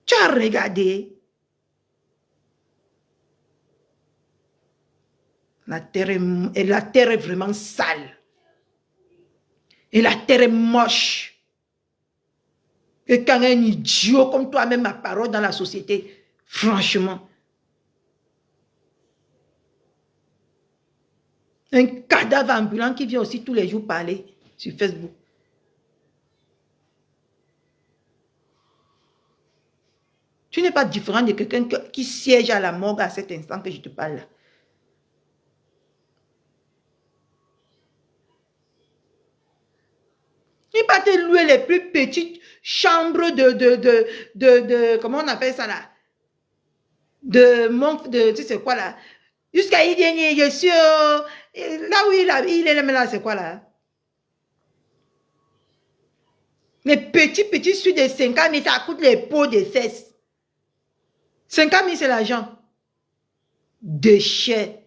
Tu as regardé? La terre est vraiment sale. Et la terre est moche. Et quand un idiot comme toi-même a parole dans la société, franchement, un cadavre ambulant qui vient aussi tous les jours parler sur Facebook. Tu n'es pas différent de quelqu'un qui siège à la morgue à cet instant que je te parle là. Il va te louer les plus petites chambres comment on appelle ça là? Tu sais quoi là? Jusqu'à il dit, je suis là où il est là, c'est quoi là? Les petits suites de 50 000, ça coûte les pots de fesses. 50 000, c'est l'argent. Déchets.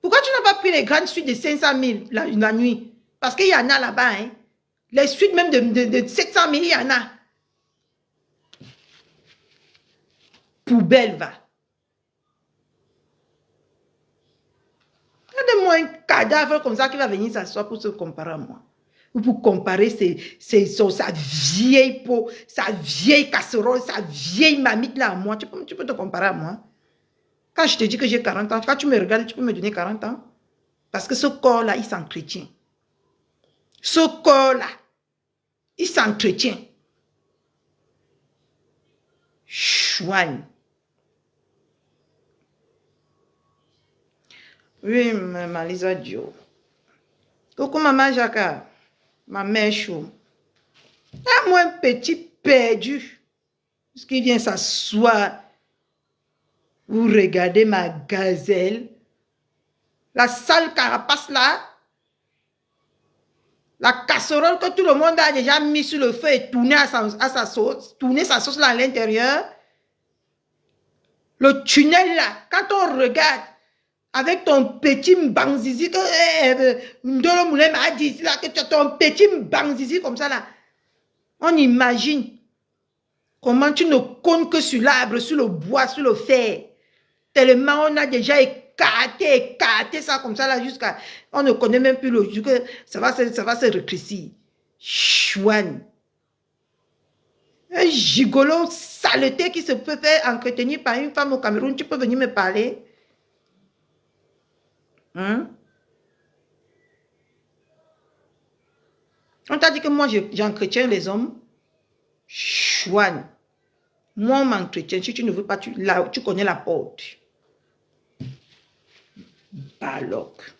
Pourquoi tu n'as pas pris les grandes suites de 500 000 la nuit? Parce qu'il y en a là-bas, hein. Les suites même de 700 000, il y en a. Poubelle, va. Regardez-moi un cadavre comme ça qui va venir s'asseoir pour se comparer à moi. Ou pour comparer sa vieille peau, sa vieille casserole, sa vieille mamite là à moi. Tu peux te comparer à moi. Quand je te dis que j'ai 40 ans, quand tu me regardes, tu peux me donner 40 ans. Parce que ce corps-là, il s'entretient. Ce corps-là, il s'entretient. Chouane. Oui, ma Lisa Dio. Coucou maman Jacques, ma mère chou. Ah, moi un petit perdu. Parce qu'il vient s'asseoir. Vous regardez ma gazelle. La sale carapace là. La casserole que tout le monde a déjà mis sur le feu et tourné à sa sauce. Tourné sa sauce là à l'intérieur. Le tunnel là. Quand on regarde. Avec ton petit mbangzizi que Ndolo Moulin m'a dit là, que tu as ton petit mbangzizi comme ça là. On imagine comment tu ne comptes que sur l'arbre, sur le bois, sur le fer. Tellement on a déjà écarté ça comme ça là jusqu'à... On ne connaît même plus le jour que ça va se rétrécir. Chouane. Un gigolo saleté qui se peut faire entretenir par une femme au Cameroun. Tu peux venir me parler? Hein? On t'a dit que moi, j'entretiens les hommes. Chouane. Moi, on m'entretient. Si tu ne veux pas, tu connais la porte. Baloc.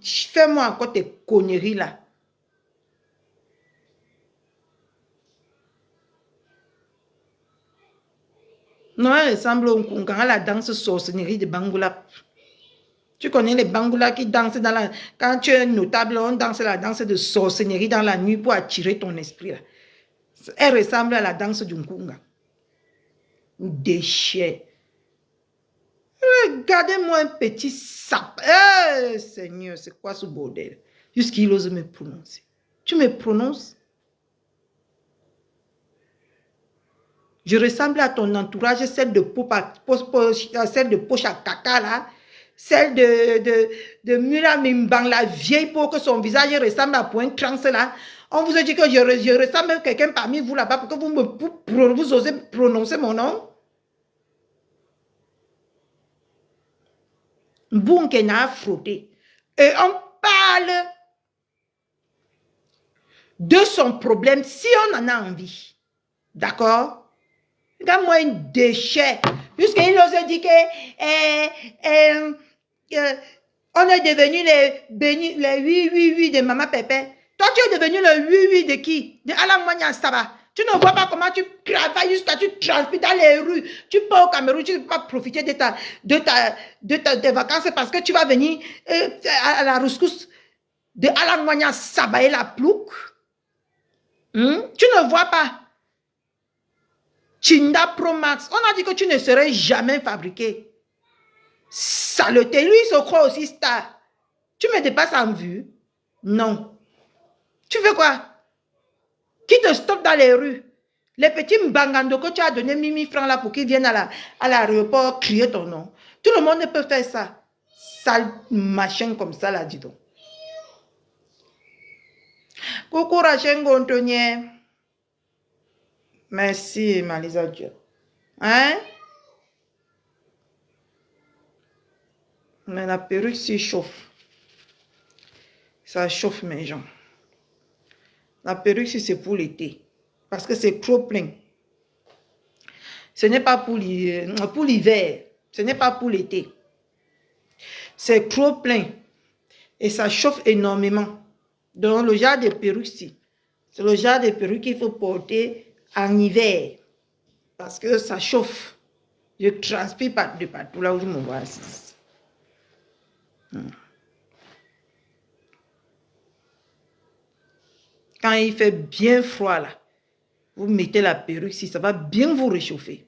Fais-moi encore tes conneries là. Non, elle ressemble au Nkunga à la danse sorcellerie de Bangoula. Tu connais les Bangoula qui dansent dans la... Quand tu es notable, on danse la danse de sorcellerie dans la nuit pour attirer ton esprit. Là. Elle ressemble à la danse du Nkunga. Déchet. Regardez-moi un petit sap. Eh, Seigneur, c'est quoi ce bordel? Jusqu'il ose me prononcer. Tu me prononces? Je ressemble à ton entourage, celle de poche à caca là. Celle de Mura Mimbang, la vieille peau que son visage ressemble à point trans là. On vous a dit que je ressemble à quelqu'un parmi vous là-bas pour que vous osez prononcer mon nom. Bunkena a frotté. Et on parle de son problème si on en a envie. D'accord? Regarde-moi un déchet. Jusqu'il ose dire que on est devenu les oui de Maman Pépé. Toi, tu es devenu le oui de qui? De Alan Moignan Saba. Tu ne vois pas comment tu travailles jusqu'à tu transpires dans les rues. Tu pars au Cameroun, tu ne peux pas profiter de tes vacances parce que tu vas venir à la rescousse de Alan Moignan Saba et la plouc. Tu ne vois pas. Chinda Pro Max, on a dit que tu ne serais jamais fabriqué. Saleté, lui il se croit aussi star. Tu me dépasses en vue? Non. Tu fais quoi? Qui te stoppe dans les rues? Les petits mbangando que tu as donné 1000 francs là pour qu'ils viennent à l'aéroport crier ton nom. Tout le monde peut faire ça. Sale machin comme ça là, dis donc. Coucou Rachel Gontonier. Merci, Malisa Dieu. Hein? Mais la perruque s'y chauffe. Ça chauffe mes gens. La perruque, c'est pour l'été. Parce que c'est trop plein. Ce n'est pas pour l'hiver. Ce n'est pas pour l'été. C'est trop plein. Et ça chauffe énormément. Donc, le genre de perruque, c'est le genre de perruque qu'il faut porter en hiver. Parce que ça chauffe. Je transpire de partout là où je me vois assise. Quand il fait bien froid là, vous mettez la perruque si ça va bien vous réchauffer.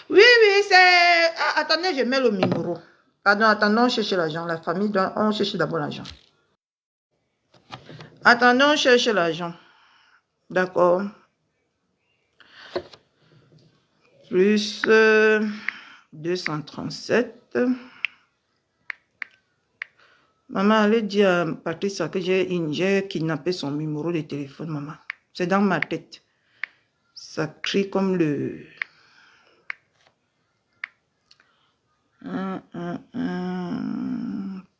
Oui, c'est... Ah, attendez, je mets le numéro. Pardon, attendons, on cherche l'argent. La famille, on cherche d'abord l'argent. Attendons, on cherche l'argent. D'accord. plus 237. Maman, allez dire à Patricia que j'ai kidnappé son numéro de téléphone, maman. C'est dans ma tête. Ça crie comme le...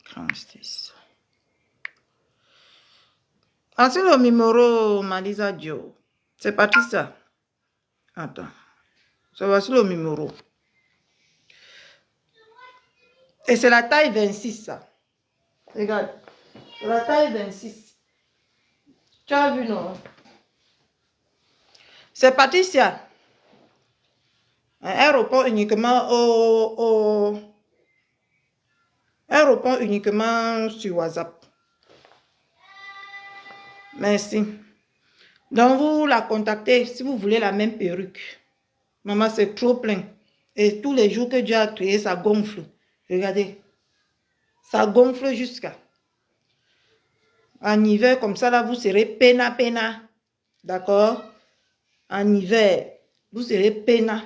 36. Ah, c'est le numéro, Malisa Dio. C'est Patricia. Attends. Ça va sur le numéro. Et c'est la taille 26, ça. Regarde. C'est la taille 26. Tu as vu, non? C'est Patricia. Elle répond uniquement Elle répond uniquement sur WhatsApp. Merci. Donc, vous la contactez si vous voulez la même perruque. Maman, c'est trop plein. Et tous les jours que Dieu a créé, ça gonfle. Regardez. Ça gonfle jusqu'à. En hiver, comme ça, là, vous serez pena. D'accord? En hiver, vous serez pena.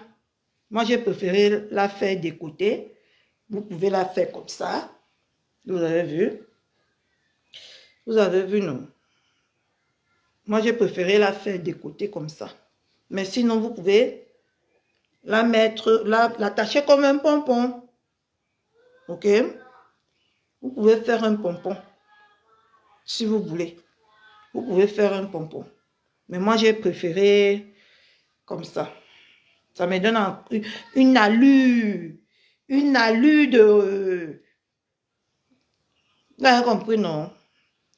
Moi, j'ai préféré la faire de côté. Vous pouvez la faire comme ça. Vous avez vu? Vous avez vu, non? Moi, j'ai préféré la faire de côté comme ça. Mais sinon, vous pouvez la mettre, l'attacher comme un pompon. Ok? Vous pouvez faire un pompon. Si vous voulez. Vous pouvez faire un pompon. Mais moi, j'ai préféré comme ça. Ça me donne une allure. Une allure de... Vous avez compris, non?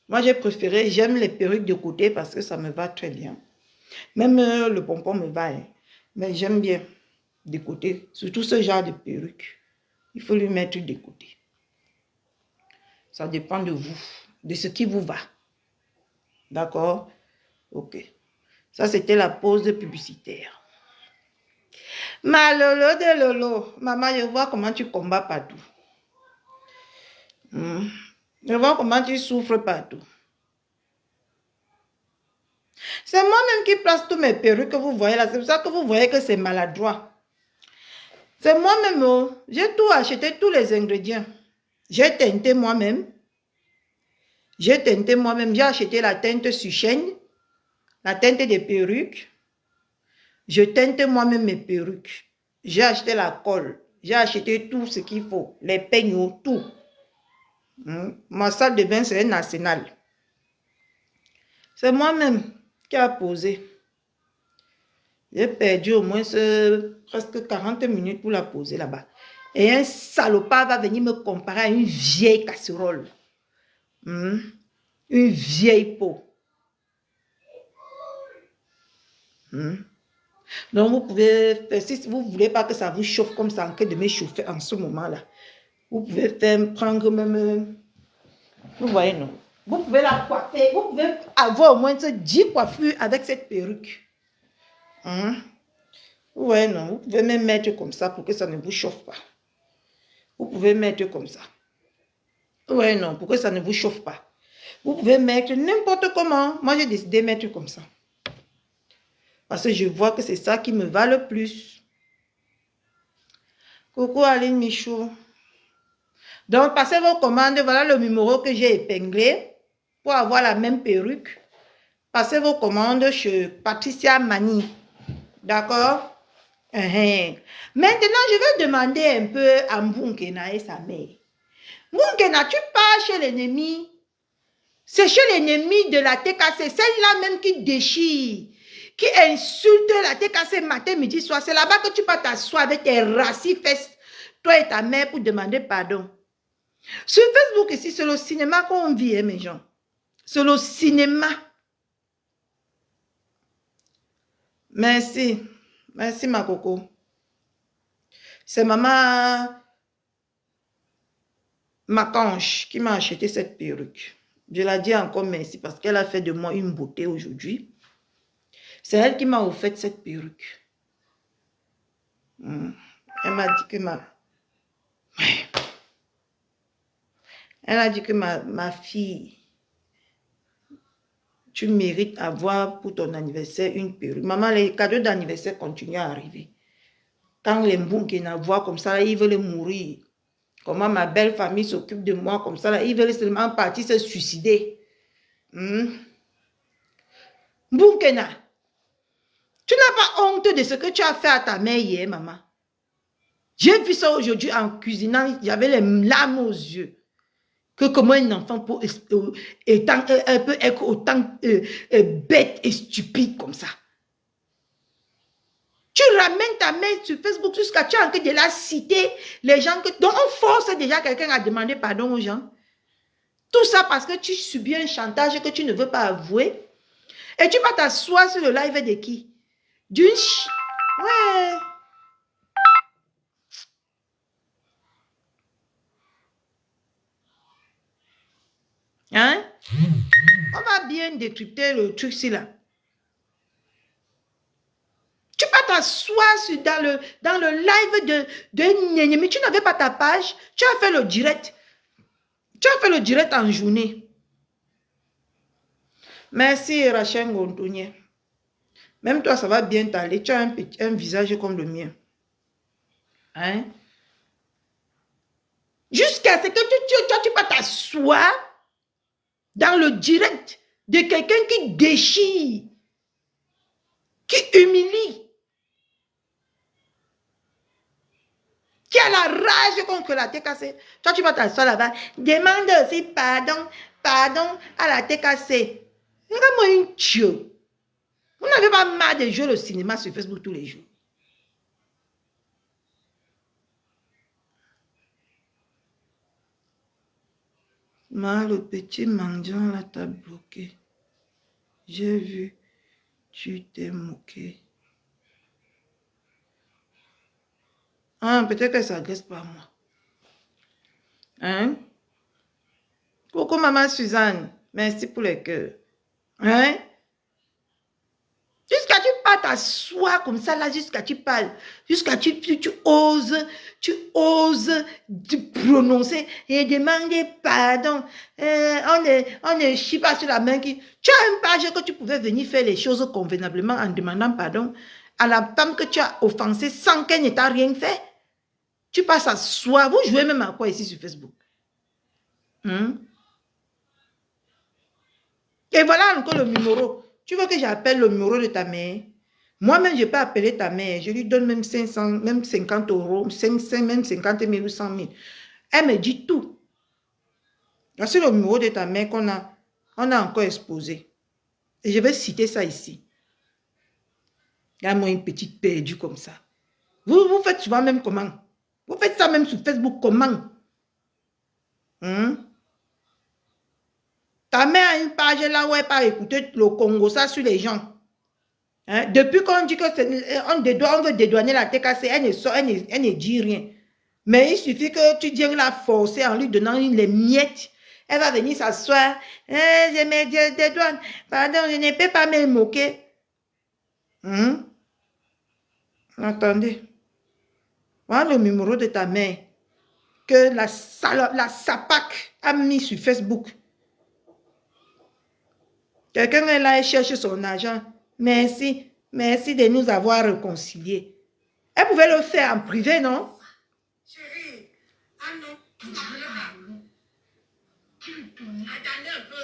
Moi, j'ai préféré, j'aime les perruques de côté parce que ça me va très bien. Même le pompon me va. Hein. Mais j'aime bien de côté. Surtout ce genre de perruque. Il faut lui mettre de côté. Ça dépend de vous. De ce qui vous va. D'accord? Ok. Ça, c'était la pause publicitaire. Ma lolo de lolo. Maman, je vois comment tu combats partout. Je vois comment tu souffres partout. C'est moi-même qui place tous mes perruques que vous voyez là. C'est pour ça que vous voyez que c'est maladroit. C'est moi-même. Oh. J'ai tout acheté, tous les ingrédients. J'ai teinté moi-même. J'ai acheté la teinte sur chaîne. La teinte des perruques. Je teinte moi-même mes perruques. J'ai acheté la colle. J'ai acheté tout ce qu'il faut. Les peignots, tout. Ma salle de bain, c'est un arsenal. C'est moi-même qui a posé. J'ai perdu au moins presque 40 minutes pour la poser là-bas. Et un salopard va venir me comparer à une vieille casserole. Une vieille peau. Donc, vous pouvez faire, si vous ne voulez pas que ça vous chauffe comme ça en cas de me chauffer en ce moment-là, vous pouvez prendre même... Vous voyez, non? Vous pouvez la coiffer. Vous pouvez avoir au moins 10 coiffures avec cette perruque. Ouais, non. Vous pouvez même mettre comme ça pour que ça ne vous chauffe pas. Vous pouvez mettre comme ça. Ouais, non, pour que ça ne vous chauffe pas. Vous pouvez mettre n'importe comment. Moi, j'ai décidé de mettre comme ça. Parce que je vois que c'est ça qui me va le plus. Coucou Aline Michou. Donc, passez vos commandes. Voilà le numéro que j'ai épinglé pour avoir la même perruque. Passez vos commandes chez Patricia Mani. D'accord? Maintenant, je vais demander un peu à Mbunkena et sa mère. Mbunkena, tu pars chez l'ennemi. C'est chez l'ennemi de la TKC. Celle-là même qui déchire, qui insulte la TKC matin, midi, soir. C'est là-bas que tu vas t'asseoir avec tes racines fesses, toi et ta mère, pour demander pardon. Sur Facebook ici, c'est le cinéma qu'on vit, hein, mes gens. C'est le cinéma. Merci. Merci, ma coco. C'est maman Macanche qui m'a acheté cette perruque. Je la dis encore merci parce qu'elle a fait de moi une beauté aujourd'hui. C'est elle qui m'a offert cette perruque. Elle m'a dit que Elle a dit que ma fille, tu mérites avoir pour ton anniversaire une perruque. Maman, les cadeaux d'anniversaire continuent à arriver. Quand les Mbunkena voient comme ça, ils veulent mourir. Comment ma belle famille s'occupe de moi comme ça, là, ils veulent seulement partir se suicider. Mbunkena, tu n'as pas honte de ce que tu as fait à ta mère hier, maman. J'ai vu ça aujourd'hui en cuisinant, j'avais les larmes aux yeux. Que comment un enfant peut être autant bête et stupide comme ça. Tu ramènes ta mère sur Facebook jusqu'à tu es en train de la citer, les gens que... Donc on force déjà quelqu'un à demander pardon aux gens. Tout ça parce que tu subis un chantage que tu ne veux pas avouer. Et tu vas t'asseoir sur le live de qui? D'une... Ouais. Hein? On va bien décrypter le truc-ci là. Tu vas t'asseoir dans le live de Nénémi. Tu n'avais pas ta page. Tu as fait le direct. Tu as fait le direct en journée. Merci Rachel Gondonier. Même toi, ça va bien t'aller. Tu as un visage comme le mien. Hein? Jusqu'à ce que tu vas t'asseoir dans le direct de quelqu'un qui déchire, qui humilie, qui a la rage contre la TKC. Toi, tu vas t'asseoir là-bas. Demande aussi pardon à la TKC. Regarde-moi une dieu. Vous n'avez pas marre de jouer le cinéma sur Facebook tous les jours. Le petit mendiant là t'a bloqué. J'ai vu, tu t'es moqué. Ah, peut-être qu'elle s'agresse pas moi. Hein? Coucou maman Suzanne. Merci pour les cœurs. Hein? Jusqu'à tu pas t'asseoir comme ça là, jusqu'à tu parles. Jusqu'à tu oses prononcer et demander pardon. On ne chie pas sur la main qui... Tu as une page que tu pouvais venir faire les choses convenablement en demandant pardon à la femme que tu as offensée sans qu'elle ne t'a rien fait. Tu passes à soi. Vous jouez même à quoi ici sur Facebook? Et voilà encore le numéro. Tu veux que j'appelle le numéro de ta mère? Moi-même, je peux appeler ta mère. Je lui donne même 500, même 50 euros, même 50 000 ou 100 000. Elle me dit tout. Voici le numéro de ta mère qu'on a encore exposé. Et je vais citer ça ici. Regarde-moi une petite perdue comme ça. Vous faites souvent même comment? Vous faites ça même sur Facebook comment? Ta mère a une page là où elle part écouter le Congo, ça sur les gens. Hein? Depuis qu'on dit qu'on veut dédouaner la TKC, elle ne dit rien. Mais il suffit que tu viennes la forcer en lui donnant les miettes. Elle va venir s'asseoir. Je me dédouane. Pardon, je ne peux pas me moquer. Attendez. Voilà le numéro de ta mère que la SAPAC a mis sur Facebook. Quelqu'un est là et cherche son argent. Merci. Merci de nous avoir réconciliés. Elle pouvait le faire en privé, non? Chérie. Ah non. Attendez un peu.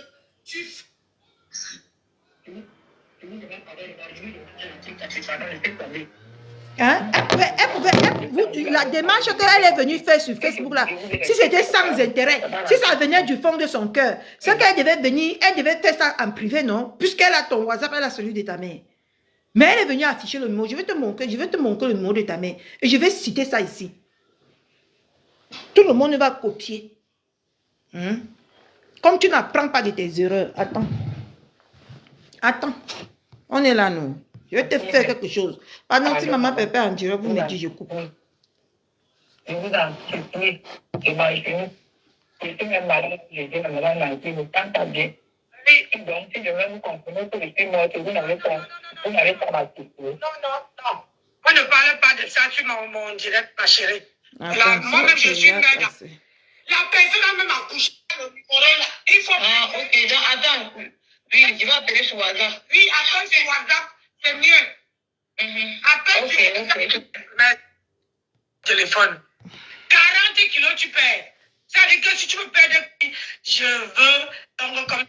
Hein? La démarche qu'elle est venue faire sur Facebook là, si c'était sans intérêt, si ça venait du fond de son cœur, c'est qu'elle devait venir, elle devait faire ça en privé, non? Puisqu'elle a ton WhatsApp, elle a celui de ta mère. Mais elle est venue afficher le numéro. Je vais te montrer le numéro de ta mère. Et je vais citer ça ici. Tout le monde va copier. Comme tu n'apprends pas de tes erreurs. Attends. On est là, nous. Je vais te faire quelque chose. Pardon, si maman Pépé en dirait, vous me dites, je coupe. Je vous en supplie, je suis même malade, j'ai dit, maman m'a dit, ne t'entends pas bien. Donc, si je vais vous comprendre que je suis morte, vous n'avez pas ma souffrir. Non. Moi, ne parle pas de ça sur mon direct, ma chérie. Moi-même, je suis mère. La personne a même accouché. Il faut... Ah, ok. Donc, attends. Oui, je vais appeler sur WhatsApp. Oui, appelle sur WhatsApp. C'est mieux. Appelle sur WhatsApp. téléphone. 40 kilos, tu perds. Ça veut dire que si tu veux perdre, je veux. Donc, comme...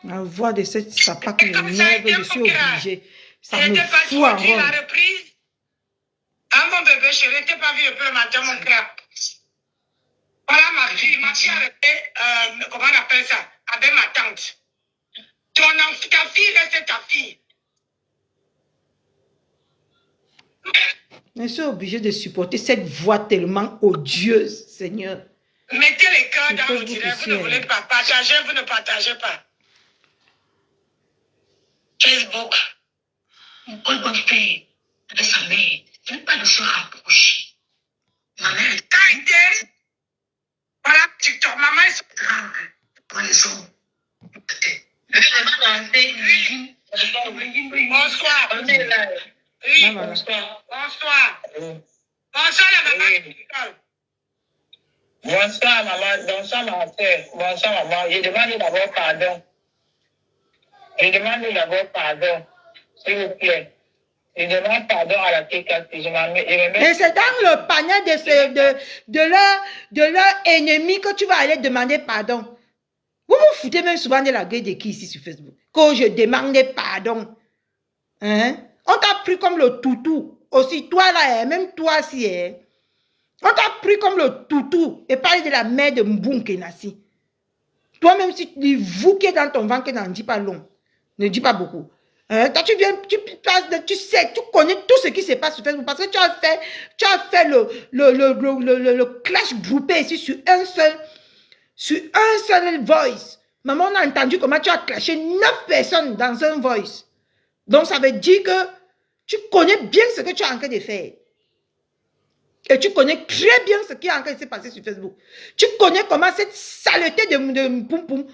La voix de cette papa qui m'énerve, je suis obligée. Ça me fout en rond. La reprise. Ah, mon bébé chéri, t'es pas vu un peu le matin, mon cœur. Voilà ma fille a resté, comment on appelle ça, avec ma tante. Ta fille reste ta fille. Je suis obligée de supporter cette voix tellement odieuse, Seigneur. Mettez les cœurs dans le direct, vous ne voulez pas partager, vous ne partagez pas. Facebook, pourquoi bonne fille avec sa mère, je n'ai pas de se rapprocher. Ma mère est taillée. Voilà, TikTok, maman est grave pour les hommes. Bonsoir. Oui, bonsoir. Bonsoir. Bonsoir la maman. Bonsoir maman, bonsoir ma soeur, bonsoir maman. Je demande d'abord pardon. Je demande d'abord pardon, s'il vous plaît. Je demande pardon à la TKC. Et c'est dans le panier de leur ennemi que tu vas aller demander pardon. Vous vous foutez même souvent de la gueule de qui ici sur Facebook? Quand je demande pardon. Hein? On t'a pris comme le toutou. Aussi toi là, même toi si. Hein? On t'a pris comme le toutou. Et parle de la mère de Mbunkenasi. Toi-même, si tu dis vous qui est dans ton ventre, n'en dis pas long. Ne dis pas beaucoup. Hein? Toi, tu viens, tu sais, tu connais tout ce qui se passe sur Facebook parce que tu as fait le clash groupé ici sur un seul voice. Maman, on a entendu comment tu as clashé 9 personnes dans un voice. Donc, ça veut dire que tu connais bien ce que tu es en train de faire. Et tu connais très bien ce qui est en train de se passer sur Facebook. Tu connais comment cette saleté de poum poum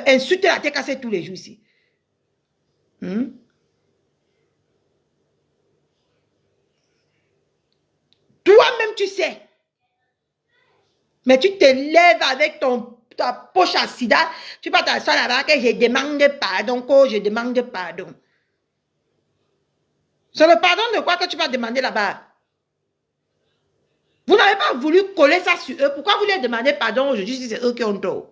insulte la tête cassée tous les jours ici. Toi-même, tu sais. Mais tu te lèves avec ta poche à sida. Tu vas t'asseoir là-bas que je demande pardon, je demande pardon. C'est le pardon de quoi que tu vas demander là-bas? Vous n'avez pas voulu coller ça sur eux. Pourquoi vous leur demandez pardon aujourd'hui si c'est eux qui ont tort?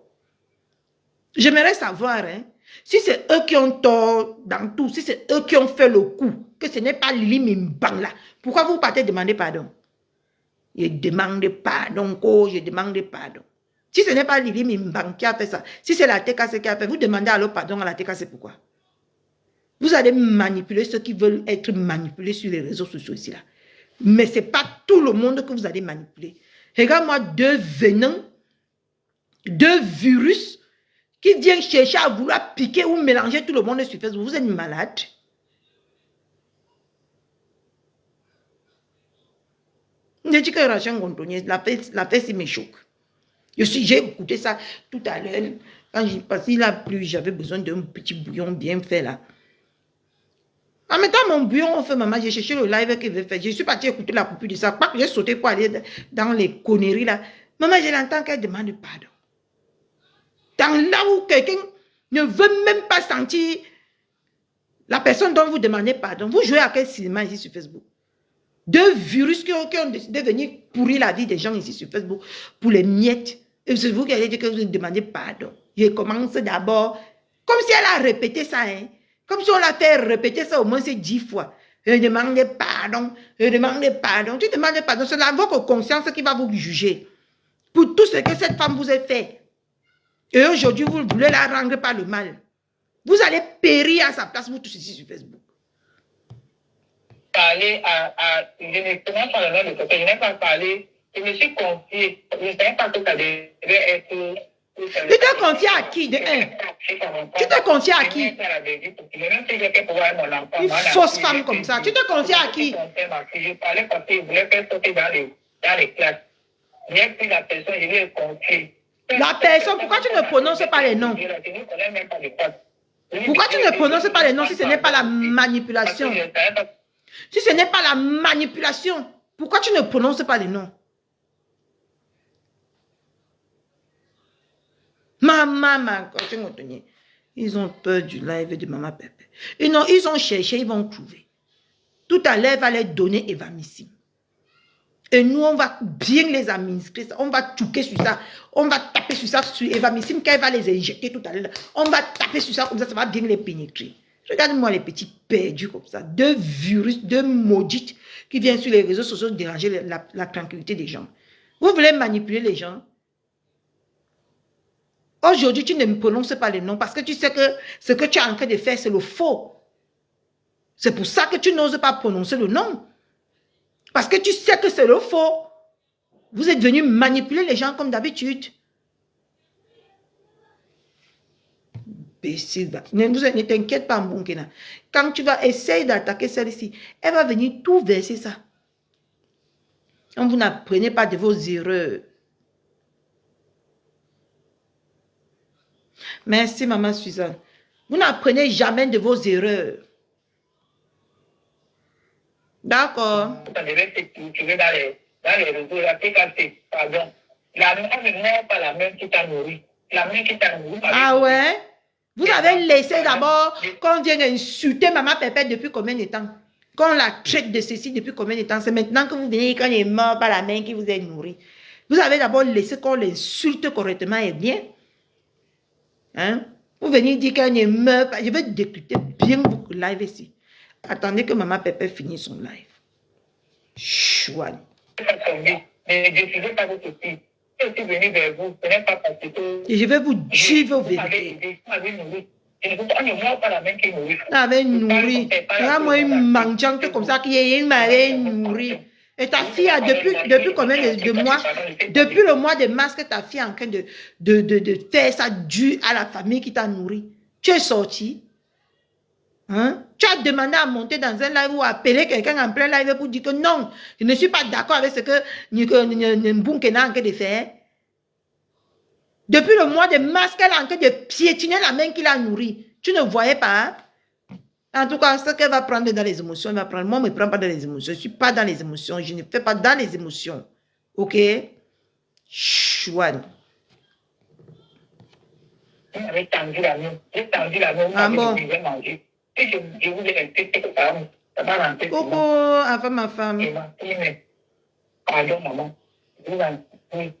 J'aimerais savoir, hein, si c'est eux qui ont tort dans tout, si c'est eux qui ont fait le coup, que ce n'est pas Lili Mimbang là, pourquoi vous partez demander pardon? Je demande pardon, je demande pardon. Si ce n'est pas Lili Mimbang qui a fait ça, si c'est la TKC qui a fait, vous demandez alors pardon à la TKC pourquoi? Vous allez manipuler ceux qui veulent être manipulés sur les réseaux sociaux ici là. Mais ce n'est pas tout le monde que vous allez manipuler. Regarde-moi deux venins, deux virus qui viennent chercher à vouloir piquer ou mélanger tout le monde sur Facebook. Vous êtes malade. Je dis que Rachel Gondonier, la fesse me choque. J'ai écouté ça tout à l'heure. Parce qu'il a plu, j'avais besoin d'un petit bouillon bien fait là. En mettant mon bouillon au feu, maman, j'ai cherché le live qu'il veut faire. Je suis partie écouter la coupure de ça. J'ai sauté pour aller dans les conneries là. Maman, je l'entends qu'elle demande pardon. Dans là où quelqu'un ne veut même pas sentir la personne dont vous demandez pardon. Vous jouez à quel cinéma ici sur Facebook? Deux virus qui ont décidé de venir pourrir la vie des gens ici sur Facebook pour les miettes. Et c'est vous qui allez dire que vous demandez pardon. Je commence d'abord, comme si elle a répété ça, hein. Comme si on l'a fait répéter ça au moins 10 fois. Je demande pardon, je demande pardon. Tu demandes pardon, c'est votre conscience qui va vous juger. Pour tout ce que cette femme vous a fait. Et aujourd'hui, vous voulez la rendre par le mal. Vous allez périr à sa place, vous tous ici sur Facebook. Parler je ne connais pas le nom de quelqu'un, je n'ai pas parlé, je me suis confiée, je ne savais pas que ça devait être... Tu te confies à qui de un? Tu te confies à qui? Une fausse femme comme ça. Tu te confies à qui? Je parlais parce que je voulais faire sauter dans les classes. J'ai pris la personne, je lui ai confié. La personne, pourquoi tu ne prononces pas les noms? Pourquoi tu ne prononces pas les noms si ce n'est pas la manipulation? Si ce n'est pas la manipulation, pourquoi tu ne prononces pas les noms? Maman, ils ont peur du live de Maman Pépé. Ils ont cherché, ils vont trouver. Tout à l'heure, va leur donner Evamissime. Et nous, on va bien les administrer, on va touquer sur ça, on va taper sur ça, sur Eva Missim, quand elle va les injecter tout à l'heure, on va taper sur ça, comme ça va bien les pénétrer. Regarde-moi les petits perdus comme ça, deux virus, deux maudites qui viennent sur les réseaux sociaux déranger la tranquillité des gens. Vous voulez manipuler les gens? Aujourd'hui, tu ne me prononces pas les noms parce que tu sais que ce que tu es en train de faire, c'est le faux. C'est pour ça que tu n'oses pas prononcer le nom. Parce que tu sais que c'est le faux. Vous êtes venus manipuler les gens comme d'habitude. Ne t'inquiète pas, Mbonkena. Quand tu vas essayer d'attaquer celle-ci, elle va venir tout verser ça. Quand vous n'apprenez pas de vos erreurs. Merci, maman Suzanne. Vous n'apprenez jamais de vos erreurs. D'accord. Dans les réseaux, la PKC, pardon. La main n'est pas la même qui t'a nourri. La main qui t'a nourri. Ah ouais? Vous avez laissé d'abord qu'on vienne insulter maman Pépette depuis combien de temps? Qu'on la traite de ceci depuis combien de temps? C'est maintenant que vous venez quand il est mort par la main qui vous est nourri. Vous avez d'abord laissé qu'on l'insulte correctement et bien. Hein? Vous venez dire qu'il ne meurt pas. Je vais décrypter bien votre live ici. Attendez que maman Pépette finisse son live. Chouane. Mais je ne suis pas votre fille. Je suis venu vers vous. Ce n'est pas parce que... Et je vais vous dire vos vérités. Vous m'avez nourri. On ne meurt pas la main qui nourrit. Vous m'avez nourri. Regarde-moi une mangeante comme ça qui m'avait nourri. Et ta fille a depuis combien de mois, depuis le mois de mars que ta fille est en train de faire ça dû à la famille qui t'a nourri. Tu es sorti. Hein? Tu as demandé à monter dans un live ou à appeler quelqu'un en plein live pour dire que non, je ne suis pas d'accord avec ce que Mbonkena est en train de faire. Depuis le mois de mars qu'elle est en train de piétiner la main qui l'a nourrie. Tu ne voyais pas, hein? En tout cas, ce qu'elle va prendre dans les émotions, elle va prendre. Moi, je ne me prends pas dans les émotions. Je ne suis pas dans les émotions. Je ne fais pas dans les émotions. Ok? Chouane. J'ai tendu la main. J'ai tendu la main. Ah bon? Je vais manger. Si je vous ai laissé quelque part, ça va rentrer. Coucou, enfin ma femme. Pardon, maman. Oui.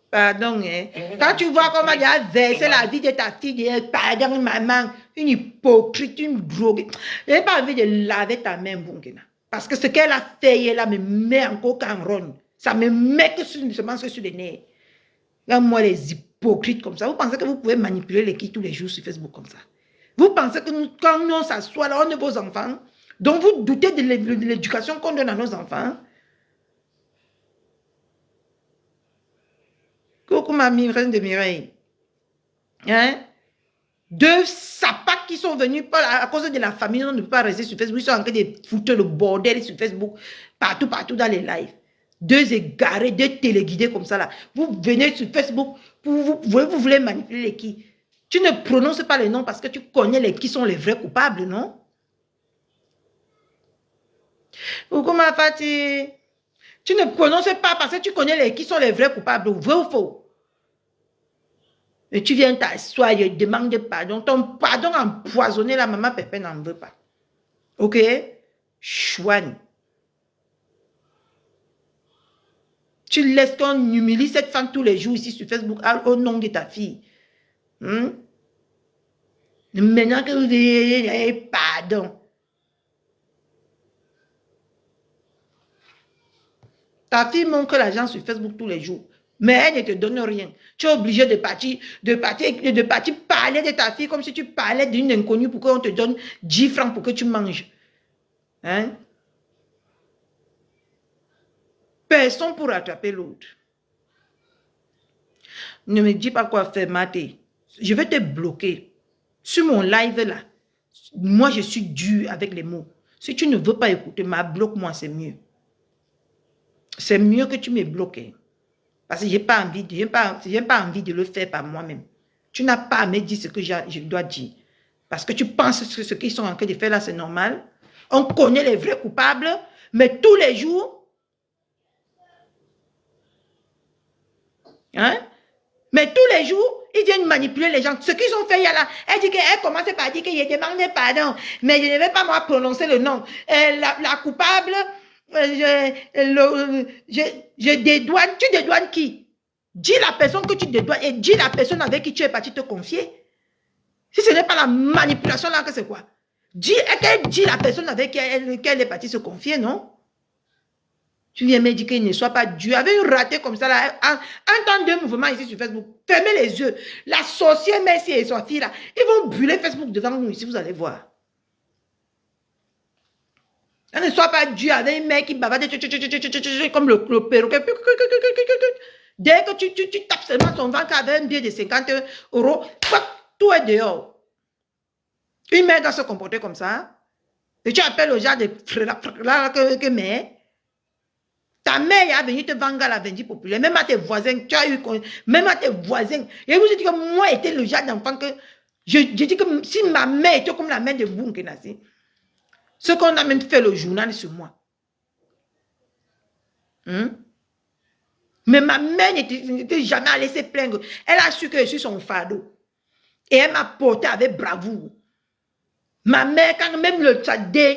Pardon, hein. Quand tu vois comment il a versé la vie de ta fille, dis pardon, maman, une hypocrite, une drogue. Je n'ai pas envie de laver ta main, Mbonkena. Parce que ce qu'elle a fait, là, me met encore qu'en rogne. Ça me met que sur les nerfs. Regarde-moi les hypocrites comme ça. Vous pensez que vous pouvez manipuler les filles tous les jours sur Facebook comme ça? Vous pensez que quand on s'assoit là, on est vos enfants? Donc vous doutez de l'éducation qu'on donne à nos enfants? Coucou ma reine de Mireille. Hein? Deux sapats qui sont venus à cause de la famille, on ne peut pas rester sur Facebook. Ils sont en train de foutre le bordel sur Facebook, partout dans les lives. Deux égarés, deux téléguidés comme ça là. Vous venez sur Facebook, vous voulez manipuler les qui? Tu ne prononces pas les noms parce que tu connais qui sont les vrais coupables, non? Coucou ma Fatih. Tu ne prononces pas parce que tu connais qui sont les vrais coupables, vrai ou faux? Et tu viens t'asseoir, je demande pardon. Ton pardon empoisonné, la maman Pépé n'en veut pas. Ok? Chouane. Tu laisses qu'on humilie cette femme tous les jours ici sur Facebook au nom de ta fille. Maintenant que vous avez pardon. Ta fille montre l'argent sur Facebook tous les jours. Mais elle ne te donne rien. Tu es obligé de partir parler de ta fille comme si tu parlais d'une inconnue pour qu'on te donne 10 francs pour que tu manges. Hein? Personne pour rattraper l'autre. Ne me dis pas quoi faire, Maté. Je vais te bloquer. Sur mon live là, moi je suis dur avec les mots. Si tu ne veux pas écouter, bloque-moi, c'est mieux. C'est mieux que tu me bloques. Parce que je n'ai pas envie de le faire par moi-même. Tu n'as pas à me dire ce que je dois dire. Parce que tu penses que ce qu'ils sont en train de faire là, c'est normal. On connaît les vrais coupables, mais tous les jours, hein? Mais tous les jours, ils viennent manipuler les gens. Ce qu'ils ont fait là, elle dit qu'elle commence par dire que je demande pardon, mais je ne vais pas moi prononcer le nom. La coupable, je dédouane. Tu dédouanes qui? Dis la personne que tu dédouanes et dis la personne avec qui tu es parti te confier. Si ce n'est pas la manipulation là, que c'est quoi? Dis la personne avec qui elle est partie se confier, non? Tu viens me dire qu'il ne soit pas Dieu. Avec une ratée comme ça, là, un temps de mouvement ici sur Facebook, fermez les yeux. La sorcière Messi et sa fille là, ils vont brûler Facebook devant nous ici, vous allez voir. Ne soit pas Dieu avec un mec qui bavarde comme le perroquet. Dès que tu tapes seulement son ventre avec un billet de 50 €, tout est dehors. Une mère doit se comporter comme ça. Et tu appelles au genre de frère que mère. Ta mère est venue te vendre à la vendue populaire. Même à tes voisins, tu as eu. Même à tes voisins. Et vous dites que moi, j'étais le genre d'enfant que. Je dis que si ma mère était comme la mère de Boum Kenassi, ce qu'on a même fait le journal sur moi. Mais ma mère n'était jamais allée se plaindre. Elle a su que je suis son fardeau. Et elle m'a porté avec bravoure. Ma mère, quand même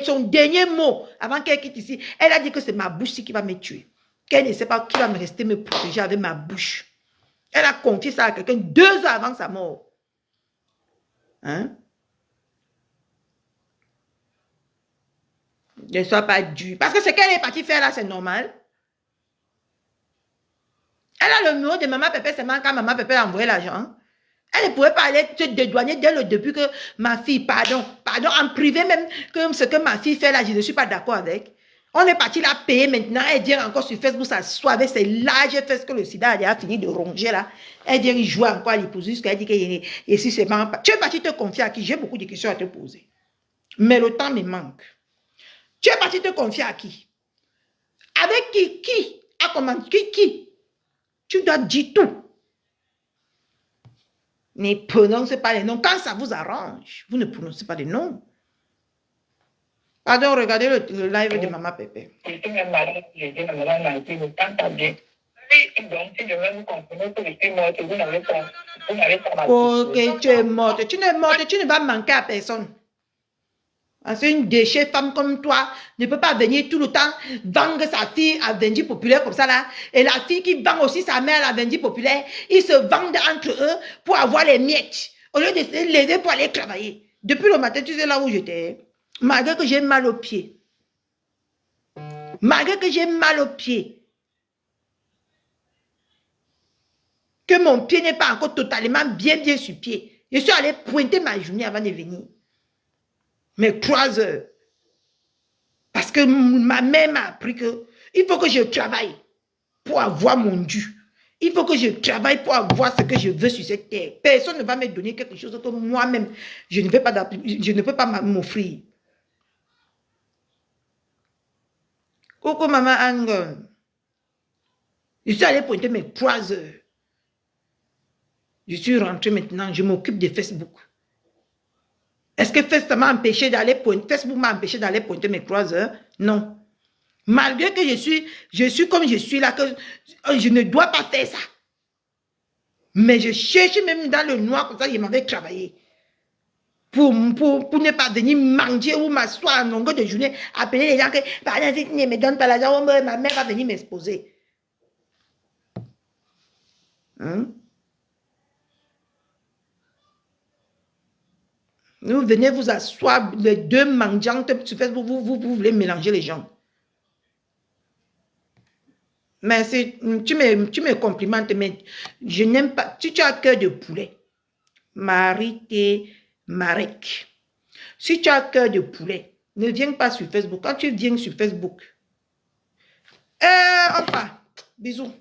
son dernier mot, avant qu'elle quitte ici, elle a dit que c'est ma bouche qui va me tuer. Qu'elle ne sait pas qui va me rester me protéger avec ma bouche. Elle a confié ça à quelqu'un 2 heures avant sa mort. Ne sois pas dû. Parce que ce qu'elle est partie faire là, c'est normal. Elle a le numéro de Maman Pépé seulement quand Maman Pépé a envoyé l'argent. Elle ne pouvait pas aller se dédouaner dès le début que ma fille, pardon, en privé même, que ce que ma fille fait là, je ne suis pas d'accord avec. On est parti la payer maintenant. Elle dit encore sur Facebook, ça soit avec ses larges fesses que le sida a fini de ronger là. Elle dit qu'il joue encore à l'hypothèse jusqu'à dire que si c'est pas. Tu es parti te confier à qui? J'ai beaucoup de questions à te poser. Mais le temps me manque. Tu es parti te confier à qui? Avec qui? Qui a commencé? Qui? Tu dois dire tout. Ne prononcez pas les noms. Quand ça vous arrange, vous ne prononcez pas les noms. Pardon, regardez le live de Maman Pépé. Ok, tu es morte. Tu n'es morte, tu ne vas manquer à personne. C'est une déchet femme comme toi ne peut pas venir tout le temps vendre sa fille à Vendue Populaire comme ça là. Et la fille qui vend aussi sa mère à la Vendue Populaire, ils se vendent entre eux pour avoir les miettes. Au lieu de l'aider pour aller travailler. Depuis le matin, tu sais là où j'étais. Malgré que j'ai mal aux pieds. Malgré que j'ai mal aux pieds. Que mon pied n'est pas encore totalement bien sur pied. Je suis allée pointer ma journée avant de venir. Mais 3 heures. Parce que ma mère m'a appris que il faut que je travaille pour avoir mon dû. Il faut que je travaille pour avoir ce que je veux sur cette terre. Personne ne va me donner quelque chose que moi-même, je ne peux pas m'offrir. Coucou maman Angon. Je suis allée pointer mes 3 heures. Je suis rentrée maintenant, je m'occupe de Facebook. Est-ce que Facebook m'a empêché d'aller pointer mes 3 heures? Non. Malgré que je suis comme je suis là, que je ne dois pas faire ça. Mais je cherche même dans le noir, comme ça, je m'avais travaillé. Pour ne pas venir manger ou m'asseoir en longueur de journée, appeler les gens que, par exemple, ne me donne pas l'argent, ma mère va venir m'exposer. Vous venez vous asseoir, les deux mendiantes sur Facebook, vous voulez mélanger les gens. Mais tu me complimentes, mais je n'aime pas. Si tu as cœur de poulet, Marie Marek. Si tu as cœur de poulet, ne viens pas sur Facebook. Quand tu viens sur Facebook, enfin, bisous.